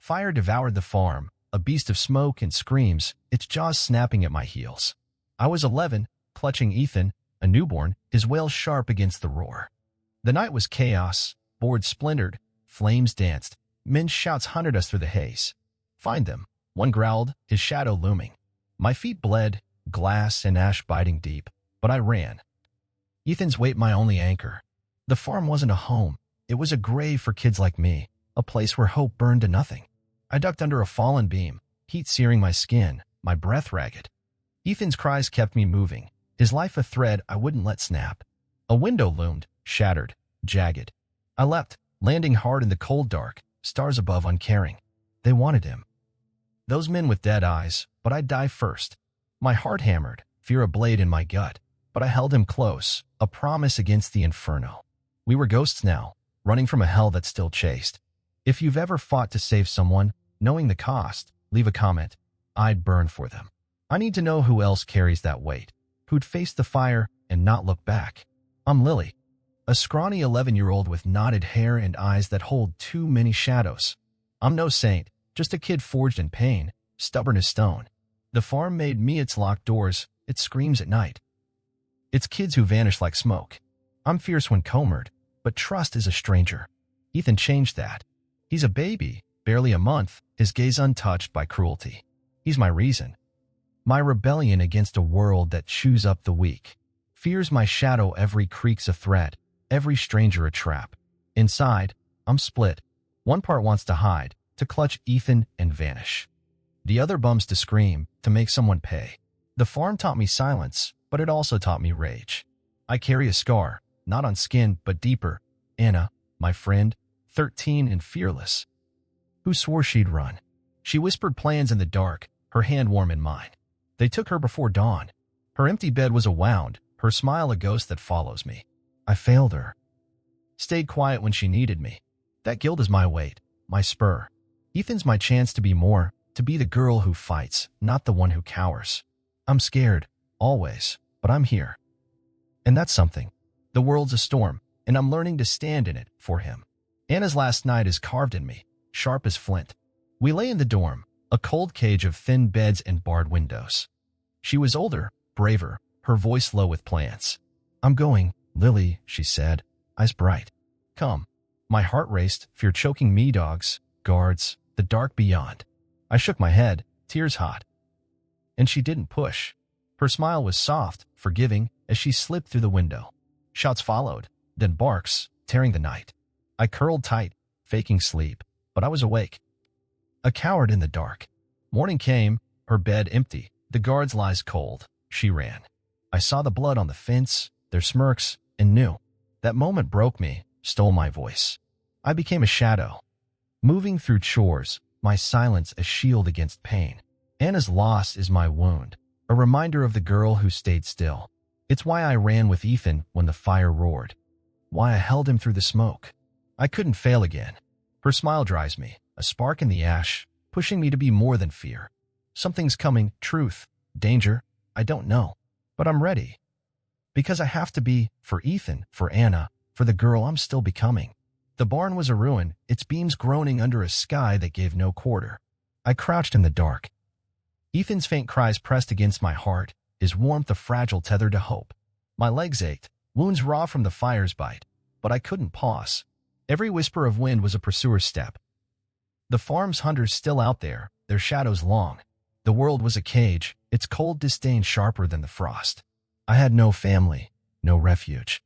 Fire devoured the farm, a beast of smoke and screams, its jaws snapping at my heels. I was 11, clutching Ethan, a newborn, his wails sharp against the roar. The night was chaos, boards splintered, flames danced, men's shouts hunted us through the haze. "Find them," one growled, his shadow looming. My feet bled, glass and ash biting deep, but I ran. Ethan's weight my only anchor. The farm wasn't a home. It was a grave for kids like me, a place where hope burned to nothing. I ducked under a fallen beam, heat searing my skin, my breath ragged. Ethan's cries kept me moving, his life a thread I wouldn't let snap. A window loomed, shattered, jagged. I leapt, landing hard in the cold dark, stars above uncaring. They wanted him. Those men with dead eyes, but I'd die first. My heart hammered, fear a blade in my gut, but I held him close, a promise against the inferno. We were ghosts now, running from a hell that still chased. If you've ever fought to save someone, knowing the cost, leave a comment. I'd burn for them. I need to know who else carries that weight, who'd face the fire and not look back. I'm Lily, a scrawny 11-year-old with knotted hair and eyes that hold too many shadows. I'm no saint, just a kid forged in pain, stubborn as stone. The farm made me its locked doors, its screams at night. It's kids who vanish like smoke. I'm fierce when comered, but trust is a stranger. Ethan changed that. He's a baby, barely a month, his gaze untouched by cruelty. He's my reason. My rebellion against a world that chews up the weak. Fears my shadow every creak's a threat, every stranger a trap. Inside, I'm split. One part wants to hide, to clutch Ethan and vanish. The other bums to scream, to make someone pay. The farm taught me silence, but it also taught me rage. I carry a scar, not on skin, but deeper. Anna, my friend, 13 and fearless, who swore she'd run. She whispered plans in the dark, her hand warm in mine. They took her before dawn. Her empty bed was a wound, her smile a ghost that follows me. I failed her. Stayed quiet when she needed me. That guilt is my weight, my spur. Ethan's my chance to be more, to be the girl who fights, not the one who cowers. I'm scared, always, but I'm here. And that's something. The world's a storm, and I'm learning to stand in it for him. Anna's last night is carved in me, sharp as flint. We lay in the dorm, a cold cage of thin beds and barred windows. She was older, braver, her voice low with plans. "I'm going, Lily," she said, eyes bright. "Come." My heart raced, fear choking me, dogs, guards, the dark beyond. I shook my head, tears hot. And she didn't push. Her smile was soft, forgiving, as she slipped through the window. Shouts followed, then barks, tearing the night. I curled tight, faking sleep, but I was awake. A coward in the dark. Morning came, her bed empty, the guard's lies cold. She ran. I saw the blood on the fence, their smirks, and knew. That moment broke me, stole my voice. I became a shadow, moving through chores, my silence a shield against pain. Anna's loss is my wound, a reminder of the girl who stayed still. It's why I ran with Ethan when the fire roared. Why I held him through the smoke. I couldn't fail again. Her smile dries me, a spark in the ash, pushing me to be more than fear. Something's coming, truth, danger, I don't know, but I'm ready. Because I have to be, for Ethan, for Anna, for the girl I'm still becoming. The barn was a ruin, its beams groaning under a sky that gave no quarter. I crouched in the dark. Ethan's faint cries pressed against my heart, his warmth a fragile tether to hope. My legs ached, wounds raw from the fire's bite, but I couldn't pause. Every whisper of wind was a pursuer's step. The farm's hunters still out there, their shadows long. The world was a cage, its cold disdain sharper than the frost. I had no family, no refuge.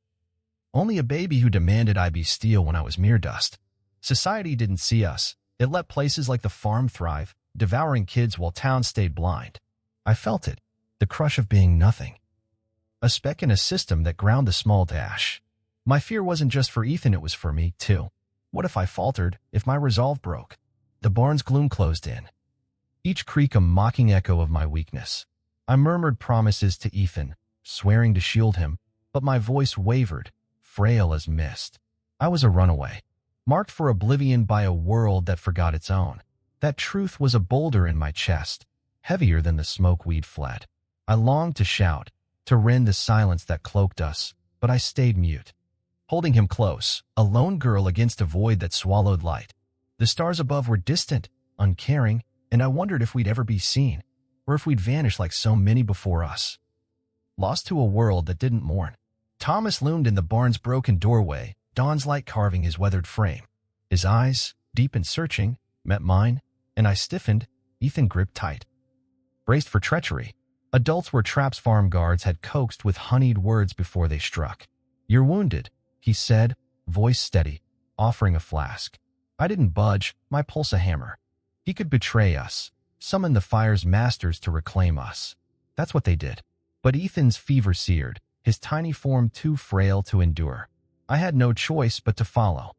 Only a baby who demanded I be steel when I was mere dust. Society didn't see us. It let places like the farm thrive, devouring kids while towns stayed blind. I felt it, the crush of being nothing. A speck in a system that ground the small dash. My fear wasn't just for Ethan, it was for me, too. What if I faltered, if my resolve broke? The barn's gloom closed in, each creak a mocking echo of my weakness. I murmured promises to Ethan, swearing to shield him, but my voice wavered, frail as mist. I was a runaway, marked for oblivion by a world that forgot its own. That truth was a boulder in my chest, heavier than the smoke we'd fled. I longed to shout, to rend the silence that cloaked us, but I stayed mute. Holding him close, a lone girl against a void that swallowed light. The stars above were distant, uncaring, and I wondered if we'd ever be seen, or if we'd vanish like so many before us. Lost to a world that didn't mourn. Thomas loomed in the barn's broken doorway, dawn's light carving his weathered frame. His eyes, deep and searching, met mine, and I stiffened. Ethan gripped tight. Braced for treachery, adults were traps farm guards had coaxed with honeyed words before they struck. "You're wounded," he said, voice steady, offering a flask. I didn't budge, my pulse a hammer. He could betray us, summon the fire's masters to reclaim us. That's what they did. But Ethan's fever seared, his tiny form too frail to endure. I had no choice but to follow.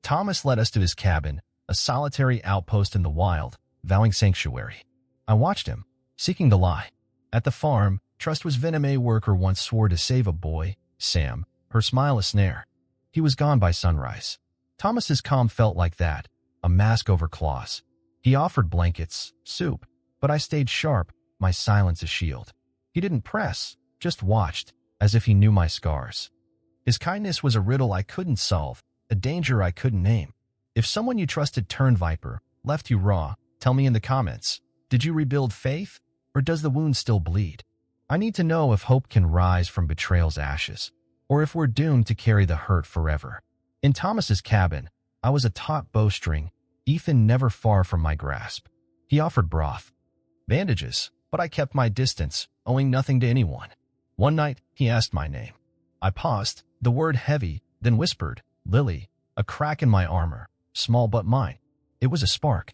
Thomas led us to his cabin, a solitary outpost in the wild, vowing sanctuary. I watched him, seeking the lie. At the farm, trust was venom. A worker once swore to save a boy, Sam, her smile a snare. He was gone by sunrise. Thomas's calm felt like that, a mask over claws. He offered blankets, soup, but I stayed sharp, my silence a shield. He didn't press, just watched, as if he knew my scars. His kindness was a riddle I couldn't solve, a danger I couldn't name. If someone you trusted turned viper, left you raw, tell me in the comments. Did you rebuild faith, or does the wound still bleed? I need to know if hope can rise from betrayal's ashes, or if we're doomed to carry the hurt forever. In Thomas's cabin, I was a taut bowstring, Ethan never far from my grasp. He offered broth, bandages, but I kept my distance, owing nothing to anyone. One night, he asked my name. I paused, the word heavy, then whispered, "Lily," a crack in my armor, small but mine. It was a spark.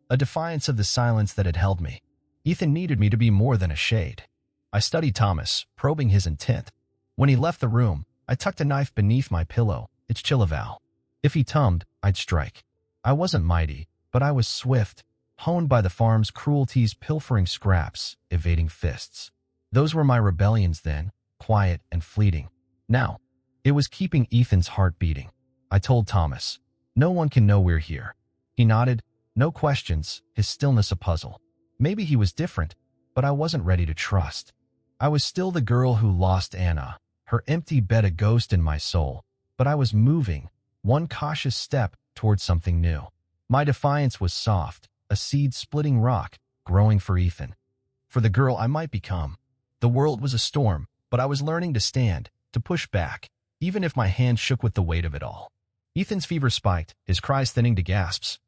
A defiance of the silence that had held me. Ethan needed me to be more than a shade. I studied Thomas, probing his intent. When he left the room, I tucked a knife beneath my pillow, its chill avow. If he tummed, I'd strike. I wasn't mighty, but I was swift, honed by the farm's cruelties, pilfering scraps, evading fists. Those were my rebellions then, quiet and fleeting. Now, it was keeping Ethan's heart beating. I told Thomas, "No one can know we're here." He nodded, no questions, his stillness a puzzle. Maybe he was different, but I wasn't ready to trust. I was still the girl who lost Anna, her empty bed a ghost in my soul, but I was moving, one cautious step towards something new. My defiance was soft, a seed-splitting rock, growing for Ethan. For the girl I might become. The world was a storm, but I was learning to stand, to push back, even if my hand shook with the weight of it all. Ethan's fever spiked, his cries thinning to gasps,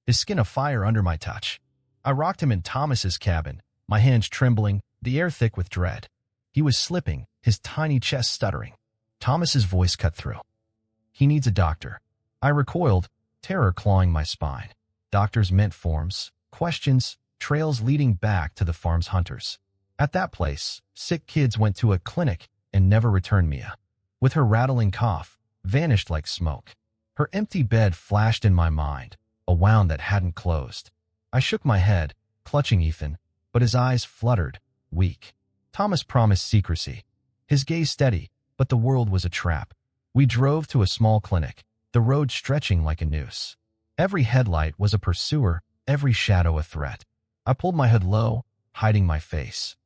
his skin afire under my touch. I rocked him in Thomas's cabin, my hands trembling, the air thick with dread. He was slipping, his tiny chest stuttering. Thomas's voice cut through. "He needs a doctor." I recoiled, terror clawing my spine. Doctors meant forms, questions, trails leading back to the farm's hunters. At that place, sick kids went to a clinic and never returned. Mia, with her rattling cough, vanished like smoke. Her empty bed flashed in my mind, a wound that hadn't closed. I shook my head, clutching Ethan, but his eyes fluttered, weak. Thomas promised secrecy, his gaze steady, but the world was a trap. We drove to a small clinic, the road stretching like a noose. Every headlight was a pursuer, every shadow a threat. I pulled my hood low, hiding my face.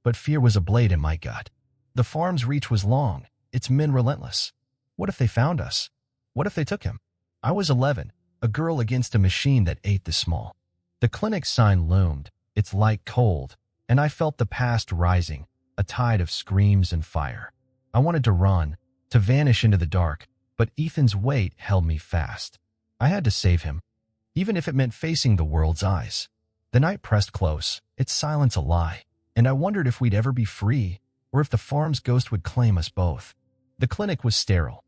But fear was a blade in my gut. The farm's reach was long, its men relentless. What if they found us? What if they took him? I was 11, a girl against a machine that ate the small. The clinic sign loomed, its light cold, and I felt the past rising, a tide of screams and fire. I wanted to run, to vanish into the dark, but Ethan's weight held me fast. I had to save him, even if it meant facing the world's eyes. The night pressed close, its silence a lie, and I wondered if we'd ever be free, or if the farm's ghost would claim us both. The clinic was sterile,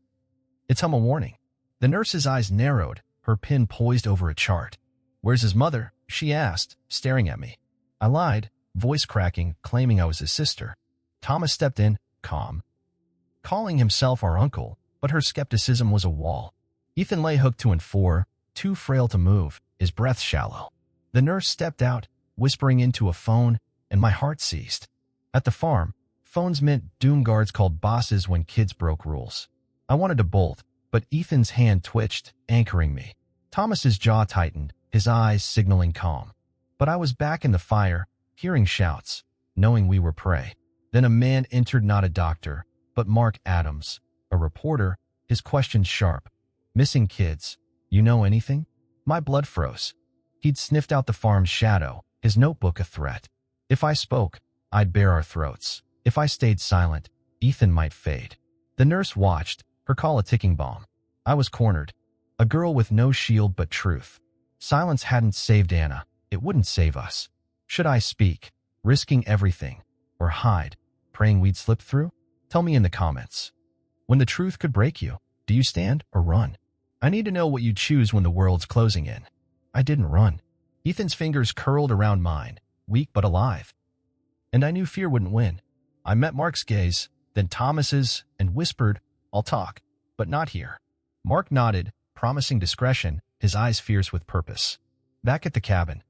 its hum a warning. The nurse's eyes narrowed, her pen poised over a chart. "Where's his mother?" she asked, staring at me. I lied, voice cracking, claiming I was his sister. Thomas stepped in, calm, calling himself our uncle, but her skepticism was a wall. Ethan lay hooked 2 and 4, too frail to move, his breath shallow. The nurse stepped out, whispering into a phone, and my heart ceased. At the farm, phones meant doom guards called bosses when kids broke rules. I wanted to bolt, but Ethan's hand twitched, anchoring me. Thomas's jaw tightened, his eyes signaling calm. But I was back in the fire, hearing shouts, knowing we were prey. Then a man entered, not a doctor, but Mark Adams, a reporter, his questions sharp. "Missing kids. You know anything?" My blood froze. He'd sniffed out the farm's shadow, his notebook a threat. If I spoke, I'd bare our throats. If I stayed silent, Ethan might fade. The nurse watched, her call a ticking bomb. I was cornered. A girl with no shield but truth. Silence hadn't saved Anna. It wouldn't save us. Should I speak, risking everything, or hide, praying we'd slip through? Tell me in the comments. When the truth could break you, do you stand or run? I need to know what you choose when the world's closing in. I didn't run. Ethan's fingers curled around mine, weak but alive. And I knew fear wouldn't win. I met Mark's gaze, then Thomas's, and whispered, I'll talk, but not here. Mark nodded, promising discretion, his eyes fierce with purpose. Back at the cabin,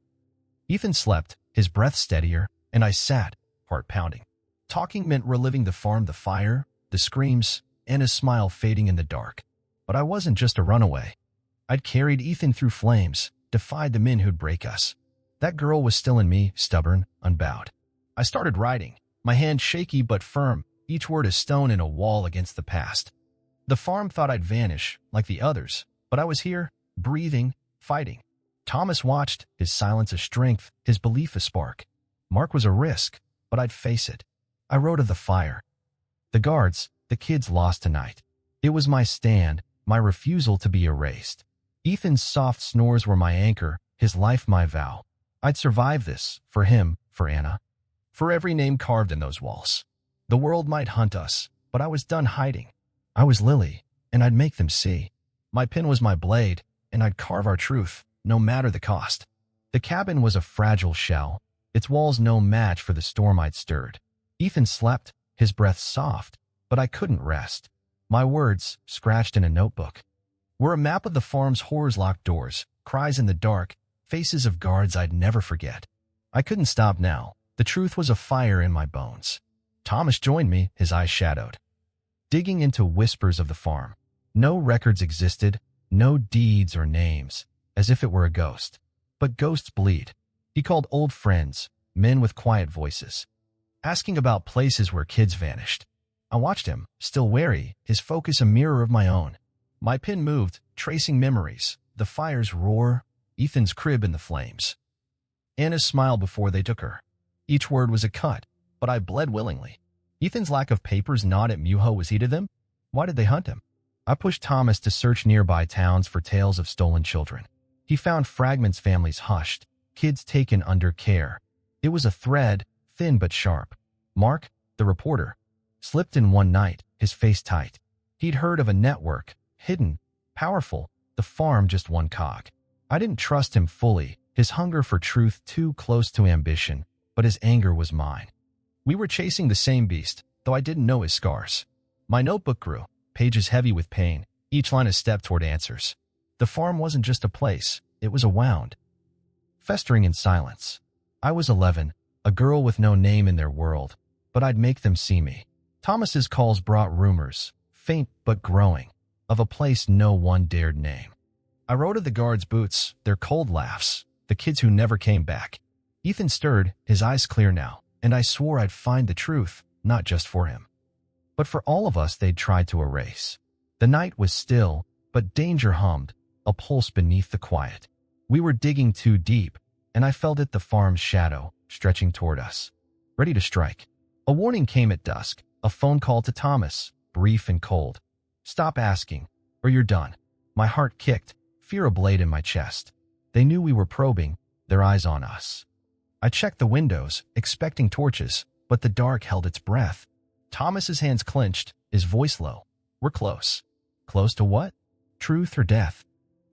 Ethan slept, his breath steadier, and I sat, heart pounding. Talking meant reliving the farm, the fire, the screams, and his smile fading in the dark. But I wasn't just a runaway. I'd carried Ethan through flames, defied the men who'd break us. That girl was still in me, stubborn, unbowed. I started writing, my hand shaky but firm, each word a stone in a wall against the past. The farm thought I'd vanish, like the others, but I was here, breathing, fighting. Thomas watched, his silence a strength, his belief a spark. Mark was a risk, but I'd face it. I wrote of the fire, the guards, the kids lost tonight. It was my stand, my refusal to be erased. Ethan's soft snores were my anchor, his life my vow. I'd survive this, for him, for Anna, for every name carved in those walls. The world might hunt us, but I was done hiding. I was Lily, and I'd make them see. My pen was my blade, and I'd carve our truth, no matter the cost. The cabin was a fragile shell, its walls no match for the storm I'd stirred. Ethan slept, his breath soft, but I couldn't rest. My words, scratched in a notebook, were a map of the farm's horrors, locked doors, cries in the dark, faces of guards I'd never forget. I couldn't stop now. The truth was a fire in my bones. Thomas joined me, his eyes shadowed, digging into whispers of the farm. No records existed, no deeds or names, as if it were a ghost. But ghosts bleed. He called old friends, men with quiet voices, asking about places where kids vanished. I watched him, still wary, his focus a mirror of my own. My pen moved, tracing memories, the fire's roar, Ethan's crib in the flames. Anna's smile before they took her. Each word was a cut, but I bled willingly. Ethan's lack of papers not at Muho was he to them? Why did they hunt him? I pushed Thomas to search nearby towns for tales of stolen children. He found fragments families hushed, kids taken under care. It was a thread, thin but sharp. Mark, the reporter, slipped in one night, his face tight. He'd heard of a network, hidden, powerful, the farm just one cog. I didn't trust him fully, his hunger for truth too close to ambition, but his anger was mine. We were chasing the same beast, though I didn't know his scars. My notebook grew, pages heavy with pain, each line a step toward answers. The farm wasn't just a place, it was a wound, festering in silence. I was 11, a girl with no name in their world, but I'd make them see me. Thomas's calls brought rumors, faint but growing, of a place no one dared name. I wrote of the guards' boots, their cold laughs, the kids who never came back. Ethan stirred, his eyes clear now, and I swore I'd find the truth, not just for him, but for all of us they'd tried to erase. The night was still, but danger hummed, a pulse beneath the quiet. We were digging too deep, and I felt it, the farm's shadow, stretching toward us, ready to strike. A warning came at dusk, a phone call to Thomas, brief and cold. Stop asking, or you're done. My heart kicked, fear a blade in my chest. They knew we were probing, their eyes on us. I checked the windows, expecting torches, but the dark held its breath. Thomas's hands clenched, his voice low. We're close. Close to what? Truth or death?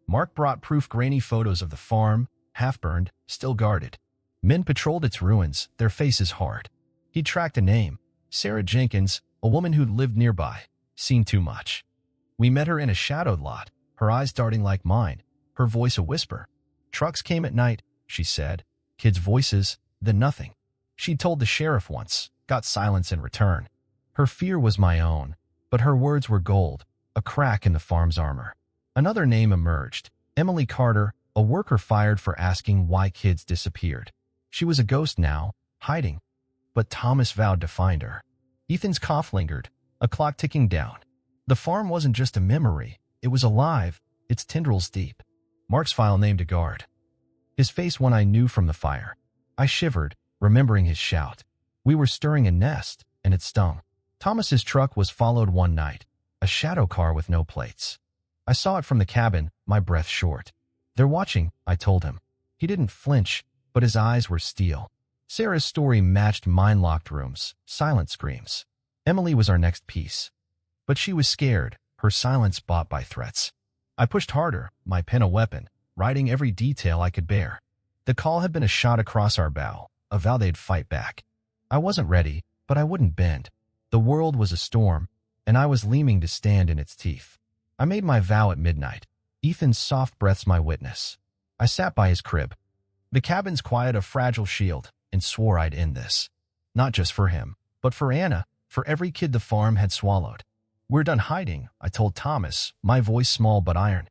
Mark brought proof, grainy photos of the farm, half-burned, still guarded. Men patrolled its ruins, their faces hard. He tracked a name, Sarah Jenkins, a woman who'd lived nearby, seen too much. We met her in a shadowed lot, her eyes darting like mine, her voice a whisper. Trucks came at night, she said. Kids' voices, then nothing. She'd told the sheriff once, got silence in return. Her fear was my own, but her words were gold, a crack in the farm's armor. Another name emerged, Emily Carter, a worker fired for asking why kids disappeared. She was a ghost now, hiding, but Thomas vowed to find her. Ethan's cough lingered, a clock ticking down. The farm wasn't just a memory, it was alive, its tendrils deep. Mark's file named a guard, his face one I knew from the fire. I shivered, remembering his shout. We were stirring a nest, and it stung. Thomas's truck was followed one night, a shadow car with no plates. I saw it from the cabin, my breath short. "They're watching," I told him. He didn't flinch, but his eyes were steel. Sarah's story matched mine. Locked rooms, silent screams. Emily was our next piece. But she was scared, her silence bought by threats. I pushed harder, my pen a weapon, writing every detail I could bear. The call had been a shot across our bow, a vow they'd fight back. I wasn't ready, but I wouldn't bend. The world was a storm, and I was leaning to stand in its teeth. I made my vow at midnight. Ethan's soft breath's my witness. I sat by his crib. The cabin's quiet, a fragile shield, and swore I'd end this. Not just for him, but for Anna, for every kid the farm had swallowed. "We're done hiding," I told Thomas, my voice small but iron.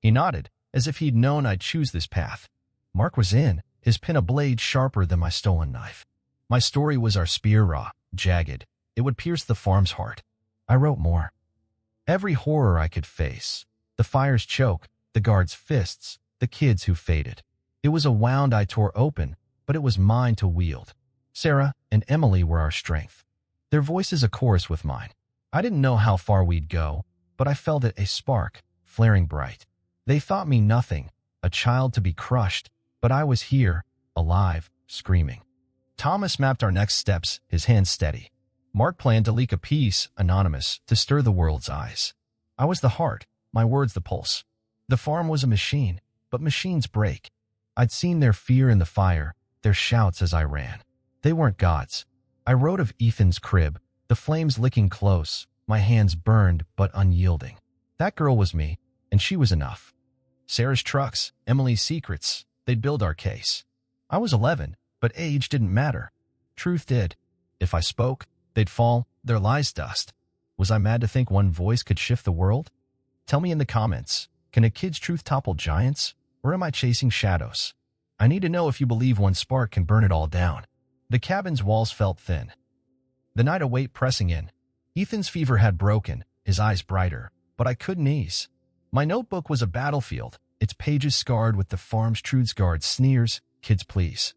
He nodded, as if he'd known I'd choose this path. Mark was in, his pen a blade sharper than my stolen knife. My story was our spear, raw, jagged. It would pierce the farm's heart. I wrote more. Every horror I could face. The fire's choke, the guard's fists, the kids who faded. It was a wound I tore open, but it was mine to wield. Sarah and Emily were our strength. Their voices a chorus with mine. I didn't know how far we'd go, but I felt it, a spark, flaring bright. They thought me nothing, a child to be crushed, but I was here, alive, screaming. Thomas mapped our next steps, his hands steady. Mark planned to leak a piece, anonymous, to stir the world's eyes. I was the heart, my words the pulse. The farm was a machine, but machines break. I'd seen their fear in the fire, their shouts as I ran. They weren't gods. I wrote of Ethan's crib, the flames licking close, my hands burned but unyielding. That girl was me, and she was enough. Sarah's trucks, Emily's secrets, they'd build our case. I was 11, but age didn't matter. Truth did. If I spoke, they'd fall, their lies dust. Was I mad to think one voice could shift the world? Tell me in the comments, can a kid's truth topple giants, or am I chasing shadows? I need to know if you believe one spark can burn it all down. The cabin's walls felt thin. The night, a weight pressing in. Ethan's fever had broken, his eyes brighter, but I couldn't ease. My notebook was a battlefield, its pages scarred with the farm's truths, guards, sneers, kids please.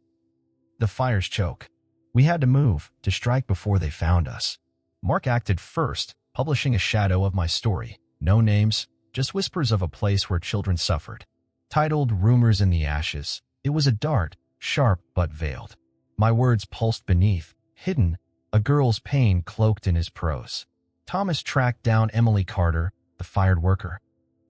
The fire's choke. We had to move, to strike before they found us. Mark acted first, publishing a shadow of my story. No names, just whispers of a place where children suffered. Titled Rumors in the Ashes, it was a dart, sharp but veiled. My words pulsed beneath, hidden, a girl's pain cloaked in his prose. Thomas tracked down Emily Carter, the fired worker.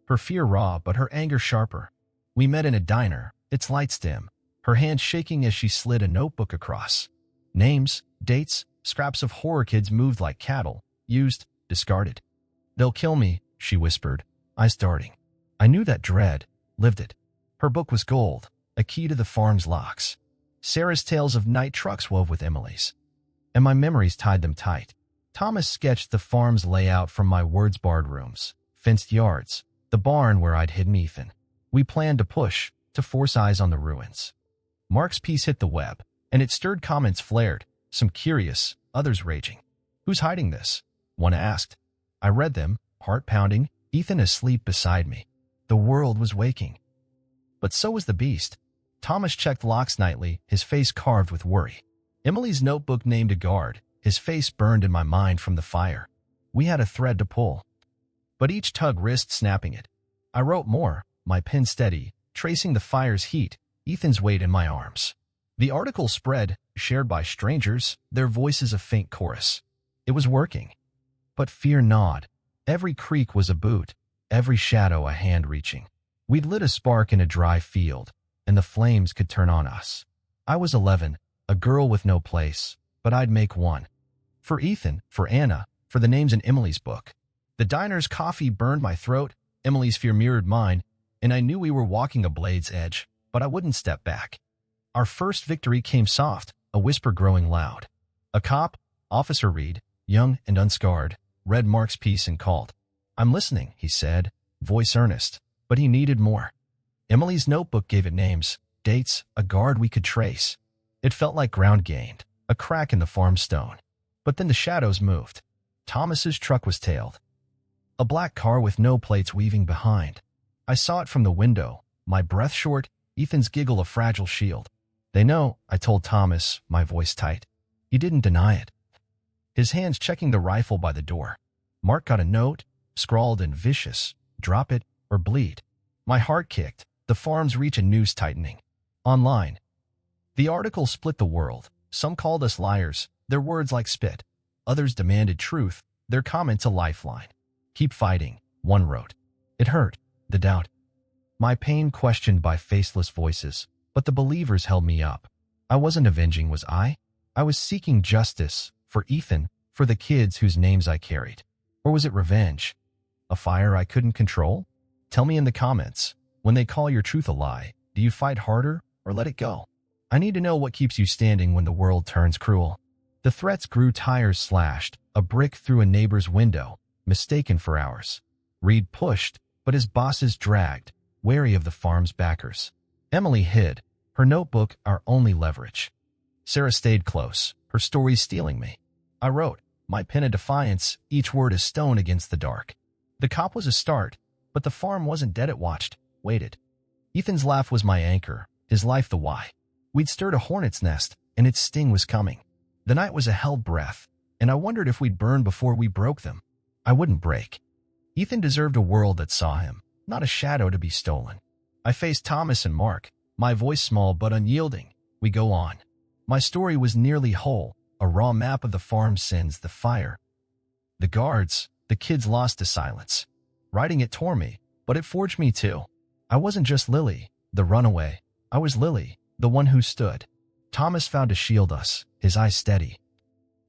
Her fear raw, but her anger sharper. We met in a diner, its lights dim, her hand shaking as she slid a notebook across. Names, dates, scraps of horror kids moved like cattle, used, discarded. "They'll kill me," she whispered, eyes darting. I knew that dread, lived it. Her book was gold, a key to the farm's locks. Sarah's tales of night trucks wove with Emily's, and my memories tied them tight. Thomas sketched the farm's layout from my words-barred rooms, fenced yards, the barn where I'd hidden Ethan. We planned to push, to force eyes on the ruins. Mark's piece hit the web, and it stirred comments flared, some curious, others raging. "Who's hiding this?" one asked. I read them, heart pounding, Ethan asleep beside me. The world was waking. But so was the beast. Thomas checked locks nightly, his face carved with worry. Emily's notebook named a guard, his face burned in my mind from the fire. We had a thread to pull, but each tug risked snapping it. I wrote more, my pen steady, tracing the fire's heat, Ethan's weight in my arms. The article spread, shared by strangers, their voices a faint chorus. It was working. But fear gnawed. Every creak was a boot, every shadow a hand reaching. We'd lit a spark in a dry field, and the flames could turn on us. I was 11, a girl with no place, but I'd make one. For Ethan, for Anna, for the names in Emily's book. The diner's coffee burned my throat, Emily's fear mirrored mine, and I knew we were walking a blade's edge, but I wouldn't step back. Our first victory came soft, a whisper growing loud. A cop, Officer Reed, young and unscarred, read Mark's piece and called. "I'm listening," he said, voice earnest, but he needed more. Emily's notebook gave it names, dates, a guard we could trace. It felt like ground gained, a crack in the farm stone. But then the shadows moved. Thomas's truck was tailed. A black car with no plates weaving behind. I saw it from the window, my breath short, Ethan's giggle a fragile shield. They know, I told Thomas, my voice tight. He didn't deny it. His hands checking the rifle by the door. Mark got a note, scrawled and vicious. Drop it or bleed. My heart kicked. The farms reach a news tightening. Online. The article split the world. Some called us liars, their words like spit. Others demanded truth, their comments a lifeline. Keep fighting, one wrote. It hurt, the doubt. My pain questioned by faceless voices, but the believers held me up. I wasn't avenging, was I? I was seeking justice, for Ethan, for the kids whose names I carried. Or was it revenge? A fire I couldn't control? Tell me in the comments. When they call your truth a lie, do you fight harder or let it go? I need to know what keeps you standing when the world turns cruel. The threats grew, tires slashed, a brick through a neighbor's window, mistaken for ours. Reed pushed, but his bosses dragged, wary of the farm's backers. Emily hid, her notebook our only leverage. Sarah stayed close, her story stealing me. I wrote, my pen a defiance, each word a stone against the dark. The cop was a start, but the farm wasn't dead, it watched, waited. Ethan's laugh was my anchor, his life the why. We'd stirred a hornet's nest, and its sting was coming. The night was a held breath, and I wondered if we'd burn before we broke them. I wouldn't break. Ethan deserved a world that saw him, not a shadow to be stolen. I faced Thomas and Mark, my voice small but unyielding. We go on. My story was nearly whole, a raw map of the farm's sins, the fire, the guards, the kids lost to silence. Writing it tore me, but it forged me too. I wasn't just Lily, the runaway. I was Lily, the one who stood. Thomas found to shield us, his eyes steady.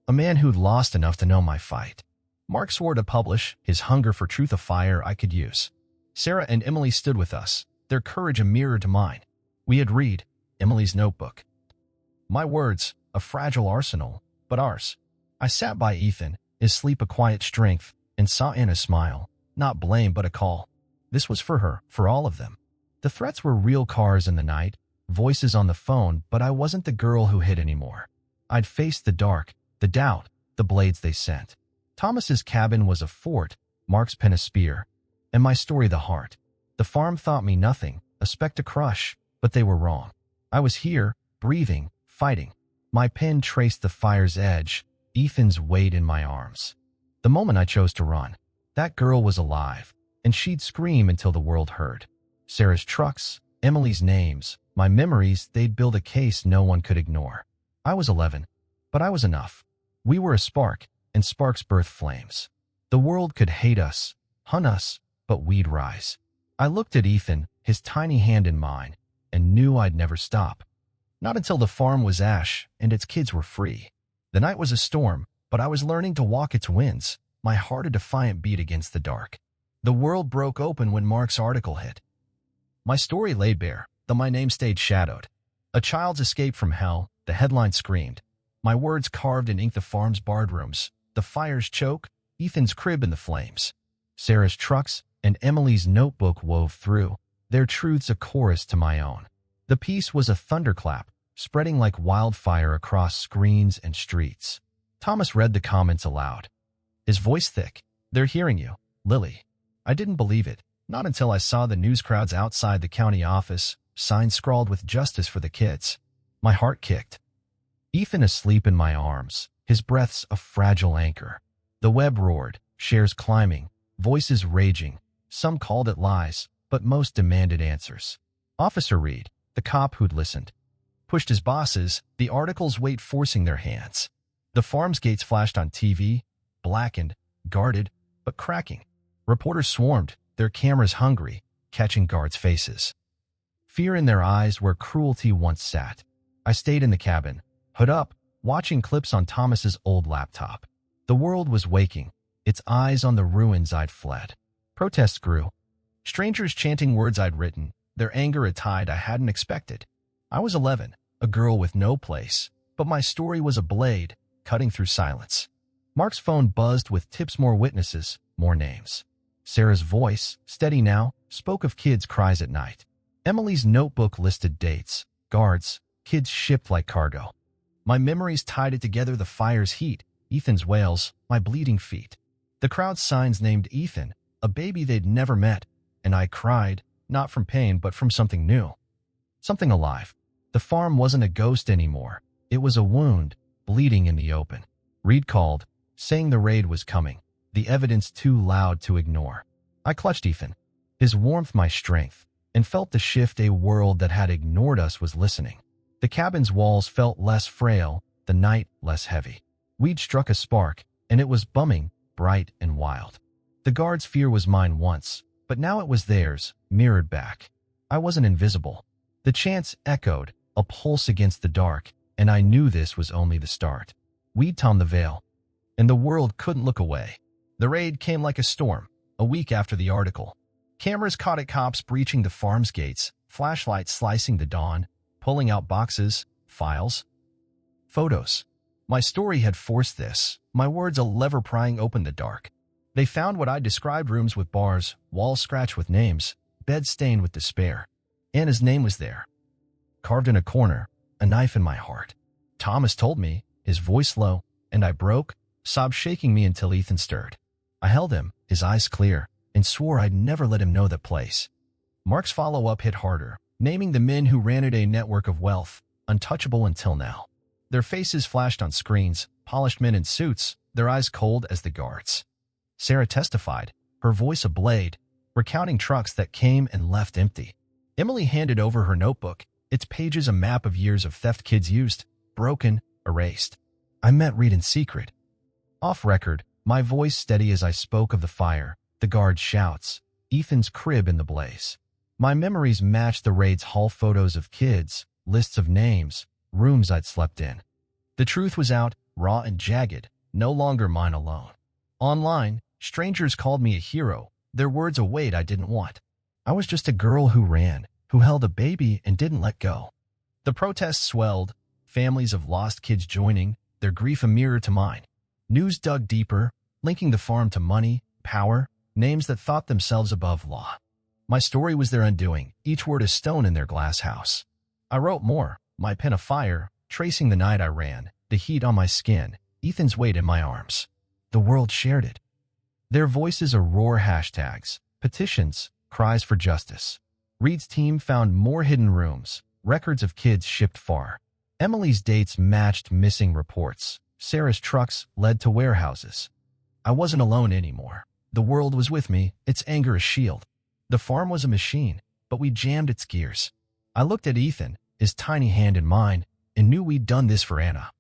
A man who'd lost enough to know my fight. Mark swore to publish, his hunger for truth a fire I could use. Sarah and Emily stood with us, their courage a mirror to mine. We had read Emily's notebook. My words, a fragile arsenal, but ours. I sat by Ethan, his sleep a quiet strength, and saw in a smile, not blame but a call. This was for her, for all of them. The threats were real, cars in the night, voices on the phone, but I wasn't the girl who hid anymore. I'd faced the dark, the doubt, the blades they sent. Thomas's cabin was a fort, Mark's pen a spear, and my story the heart. The farm thought me nothing, a speck to crush, but they were wrong. I was here, breathing, fighting. My pen traced the fire's edge, Ethan's weight in my arms. The moment I chose to run, that girl was alive, and she'd scream until the world heard. Sarah's trucks, Emily's names, my memories, they'd build a case no one could ignore. I was 11, but I was enough. We were a spark, and sparks birth flames. The world could hate us, hunt us, but we'd rise. I looked at Ethan, his tiny hand in mine, and knew I'd never stop. Not until the farm was ash and its kids were free. The night was a storm, but I was learning to walk its winds, my heart a defiant beat against the dark. The world broke open when Mark's article hit. My story lay bare, though my name stayed shadowed. A child's escape from hell, the headline screamed. My words carved in ink the farm's barred rooms, the fire's choke, Ethan's crib in the flames. Sarah's trucks and Emily's notebook wove through, their truths a chorus to my own. The piece was a thunderclap, spreading like wildfire across screens and streets. Thomas read the comments aloud. His voice thick. They're hearing you, Lily. I didn't believe it, not until I saw the news crowds outside the county office, signs scrawled with justice for the kids. My heart kicked. Ethan asleep in my arms, his breath's a fragile anchor. The web roared, shares climbing, voices raging. Some called it lies, but most demanded answers. Officer Reed, the cop who'd listened, pushed his bosses, the article's weight forcing their hands. The farm's gates flashed on TV, blackened, guarded, but cracking. Reporters swarmed, their cameras hungry, catching guards' faces. Fear in their eyes where cruelty once sat. I stayed in the cabin, hood up, watching clips on Thomas's old laptop. The world was waking, its eyes on the ruins I'd fled. Protests grew. Strangers chanting words I'd written, their anger a tide I hadn't expected. I was 11, a girl with no place, but my story was a blade, cutting through silence. Mark's phone buzzed with tips, more witnesses, more names. Sarah's voice, steady now, spoke of kids' cries at night. Emily's notebook listed dates, guards, kids shipped like cargo. My memories tied it together, the fire's heat, Ethan's wails, my bleeding feet. The crowd's signs named Ethan, a baby they'd never met, and I cried, not from pain but from something new. Something alive. The farm wasn't a ghost anymore. It was a wound, bleeding in the open. Reed called, saying the raid was coming, the evidence too loud to ignore. I clutched Ethan, his warmth my strength, and felt the shift. A world that had ignored us was listening. The cabin's walls felt less frail, the night less heavy. We'd struck a spark, and it was bumming, bright and wild. The guard's fear was mine once, but now it was theirs, mirrored back. I wasn't invisible. The chants echoed, a pulse against the dark, and I knew this was only the start. We'd tom the veil, and the world couldn't look away. The raid came like a storm, a week after the article. Cameras caught at cops breaching the farm's gates, flashlights slicing the dawn, pulling out boxes, files, photos. My story had forced this, my words a lever prying open the dark. They found what I described: rooms with bars, walls scratched with names, beds stained with despair. Anna's name was there, carved in a corner, a knife in my heart. Thomas told me, his voice low, and I broke, sobs shaking me until Ethan stirred. I held him, his eyes clear, and swore I'd never let him know that place. Mark's follow-up hit harder, naming the men who ran it, a network of wealth, untouchable until now. Their faces flashed on screens, polished men in suits, their eyes cold as the guards. Sarah testified, her voice a blade, recounting trucks that came and left empty. Emily handed over her notebook, its pages a map of years of theft kids used, broken, erased. I met Reed in secret. Off record, my voice steady as I spoke of the fire, the guard's shouts, Ethan's crib in the blaze. My memories matched the raid's hall photos of kids, lists of names, rooms I'd slept in. The truth was out, raw and jagged, no longer mine alone. Online, strangers called me a hero, their words a weight I didn't want. I was just a girl who ran, who held a baby and didn't let go. The protests swelled, families of lost kids joining, their grief a mirror to mine. News dug deeper, linking the farm to money, power, names that thought themselves above law. My story was their undoing, each word a stone in their glass house. I wrote more, my pen a fire, tracing the night I ran, the heat on my skin, Ethan's weight in my arms. The world shared it. Their voices a roar, hashtags, petitions, cries for justice. Reed's team found more hidden rooms, records of kids shipped far. Emily's dates matched missing reports. Sarah's trucks led to warehouses. I wasn't alone anymore. The world was with me, its anger a shield. The farm was a machine, but we jammed its gears. I looked at Ethan, his tiny hand in mine, and knew we'd done this for Anna.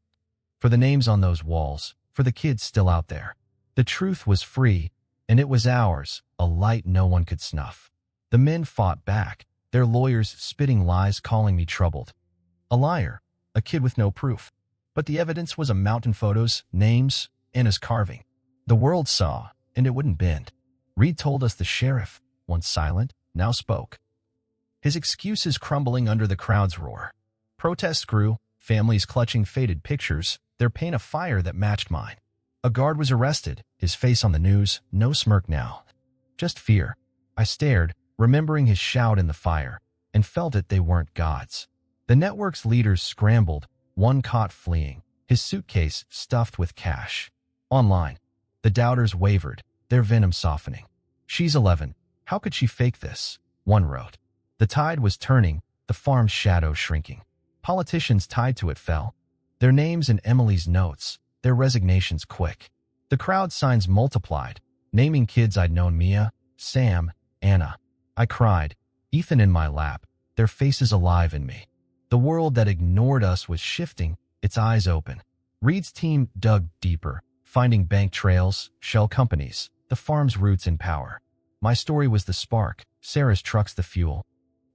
For the names on those walls, for the kids still out there. The truth was free, and it was ours, a light no one could snuff. The men fought back, their lawyers spitting lies, calling me troubled. A liar, a kid with no proof. But the evidence was a mountain: photos, names, Anna's carving. The world saw, and it wouldn't bend. Reed told us the sheriff, once silent, now spoke. His excuses crumbling under the crowd's roar. Protests grew, families clutching faded pictures, their pain a fire that matched mine. A guard was arrested, his face on the news, no smirk now. Just fear. I stared, remembering his shout in the fire, and felt it they weren't gods. The network's leaders scrambled, one caught fleeing, his suitcase stuffed with cash. Online, the doubters wavered, their venom softening. She's 11. How could she fake this? One wrote. The tide was turning, the farm's shadow shrinking. Politicians tied to it fell. Their names in Emily's notes, their resignations quick. The crowd signs multiplied, naming kids I'd known: Mia, Sam, Anna. I cried, Ethan in my lap, their faces alive in me. The world that ignored us was shifting, its eyes open. Reed's team dug deeper, finding bank trails, shell companies, the farm's roots in power. My story was the spark, Sarah's trucks the fuel.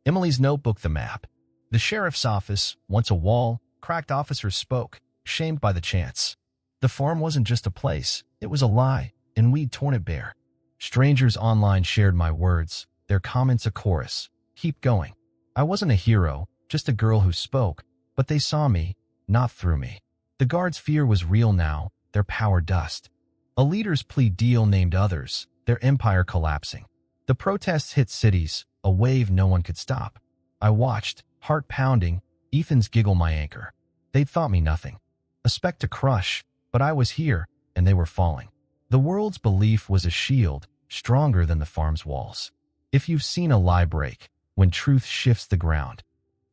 Emily's notebook the map. The sheriff's office, once a wall, cracked officers spoke, shamed by the chance. The farm wasn't just a place, it was a lie, and we'd torn it bare. Strangers online shared my words, their comments a chorus. Keep going. I wasn't a hero, just a girl who spoke, but they saw me, not through me. The guards' fear was real now, their power dust. A leader's plea deal named others, their empire collapsing. The protests hit cities, a wave no one could stop. I watched, heart pounding, Ethan's giggle my anchor. They'd thought me nothing. A speck to crush, but I was here, and they were falling. The world's belief was a shield, stronger than the farm's walls. If you've seen a lie break, when truth shifts the ground,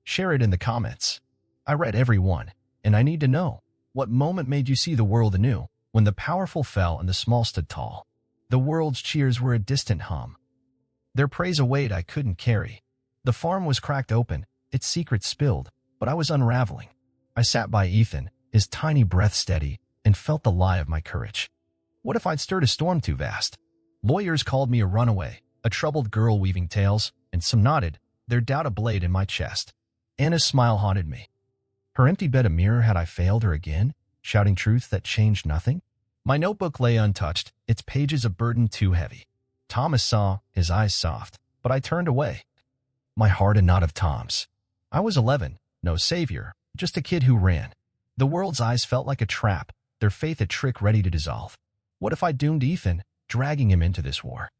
Share it in the comments. I read every one, and I need to know, what moment made you see the world anew, when the powerful fell and the small stood tall? The world's cheers were a distant hum. Their praise a weight I couldn't carry. The farm was cracked open, its secrets spilled, but I was unraveling. I sat by Ethan, his tiny breath steady, and felt the lie of my courage. What if I'd stirred a storm too vast? Lawyers called me a runaway, a troubled girl weaving tales, and some nodded, their doubt a blade in my chest. Anna's smile haunted me. Her empty bed a mirror. Had I failed her again, shouting truth that changed nothing? My notebook lay untouched, its pages a burden too heavy. Thomas saw, his eyes soft, but I turned away. My heart a knot of Tom's. I was 11, no savior, just a kid who ran. The world's eyes felt like a trap, their faith a trick ready to dissolve. What if I doomed Ethan, dragging him into this war?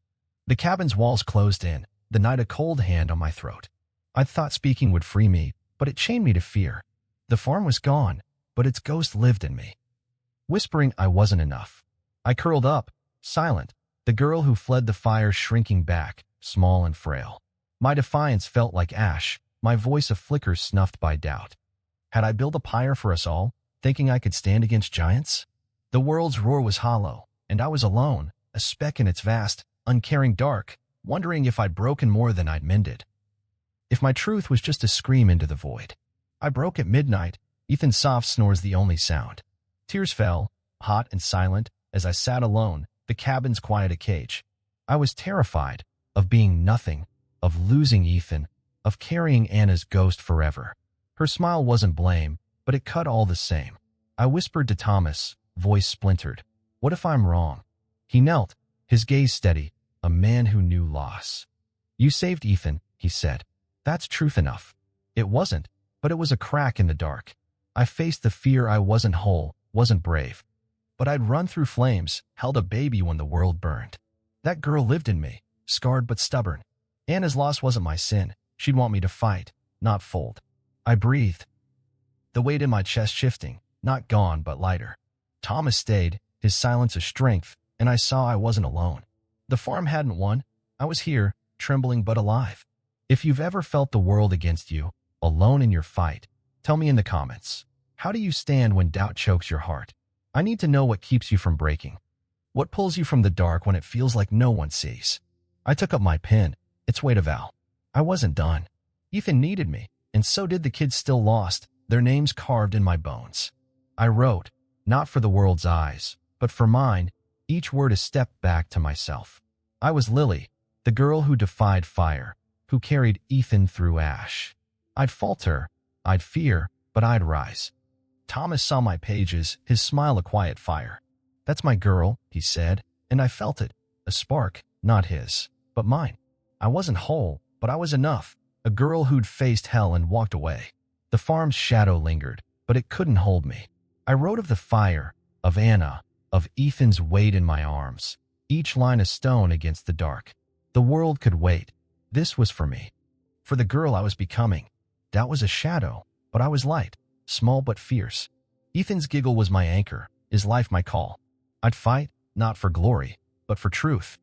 The cabin's walls closed in, the night a cold hand on my throat. I'd thought speaking would free me, but it chained me to fear. The farm was gone, but its ghost lived in me. Whispering I wasn't enough. I curled up, silent, the girl who fled the fire shrinking back, small and frail. My defiance felt like ash, my voice a flicker snuffed by doubt. Had I built a pyre for us all, thinking I could stand against giants? The world's roar was hollow, and I was alone, a speck in its vast, uncaring dark, wondering if I'd broken more than I'd mended. If my truth was just a scream into the void. I broke at midnight, Ethan's soft snores the only sound. Tears fell, hot and silent, as I sat alone, the cabin's quiet a cage. I was terrified of being nothing, of losing Ethan, of carrying Anna's ghost forever. Her smile wasn't blame, but it cut all the same. I whispered to Thomas, voice splintered. What if I'm wrong? He knelt, his gaze steady, a man who knew loss. You saved Ethan, he said. That's truth enough. It wasn't, but it was a crack in the dark. I faced the fear I wasn't whole, wasn't brave. But I'd run through flames, held a baby when the world burned. That girl lived in me, scarred but stubborn. Anna's loss wasn't my sin. She'd want me to fight, not fold. I breathed, the weight in my chest shifting, not gone but lighter. Thomas stayed, his silence a strength, and I saw I wasn't alone. The farm hadn't won. I was here, trembling but alive. If you've ever felt the world against you, alone in your fight, tell me in the comments. How do you stand when doubt chokes your heart? I need to know what keeps you from breaking. What pulls you from the dark when it feels like no one sees? I took up my pen, its weight a vow. I wasn't done. Ethan needed me, and so did the kids still lost, their names carved in my bones. I wrote, not for the world's eyes, but for mine, each word a step back to myself. I was Lily, the girl who defied fire, who carried Ethan through ash. I'd falter, I'd fear, but I'd rise. Thomas saw my pages, his smile a quiet fire. That's my girl, he said, and I felt it, a spark, not his, but mine. I wasn't whole, but I was enough, a girl who'd faced hell and walked away. The farm's shadow lingered, but it couldn't hold me. I wrote of the fire, of Anna, of Ethan's weight in my arms, each line a stone against the dark. The world could wait. This was for me. For the girl I was becoming. Doubt was a shadow, but I was light, small but fierce. Ethan's giggle was my anchor, his life my call. I'd fight, not for glory, but for truth.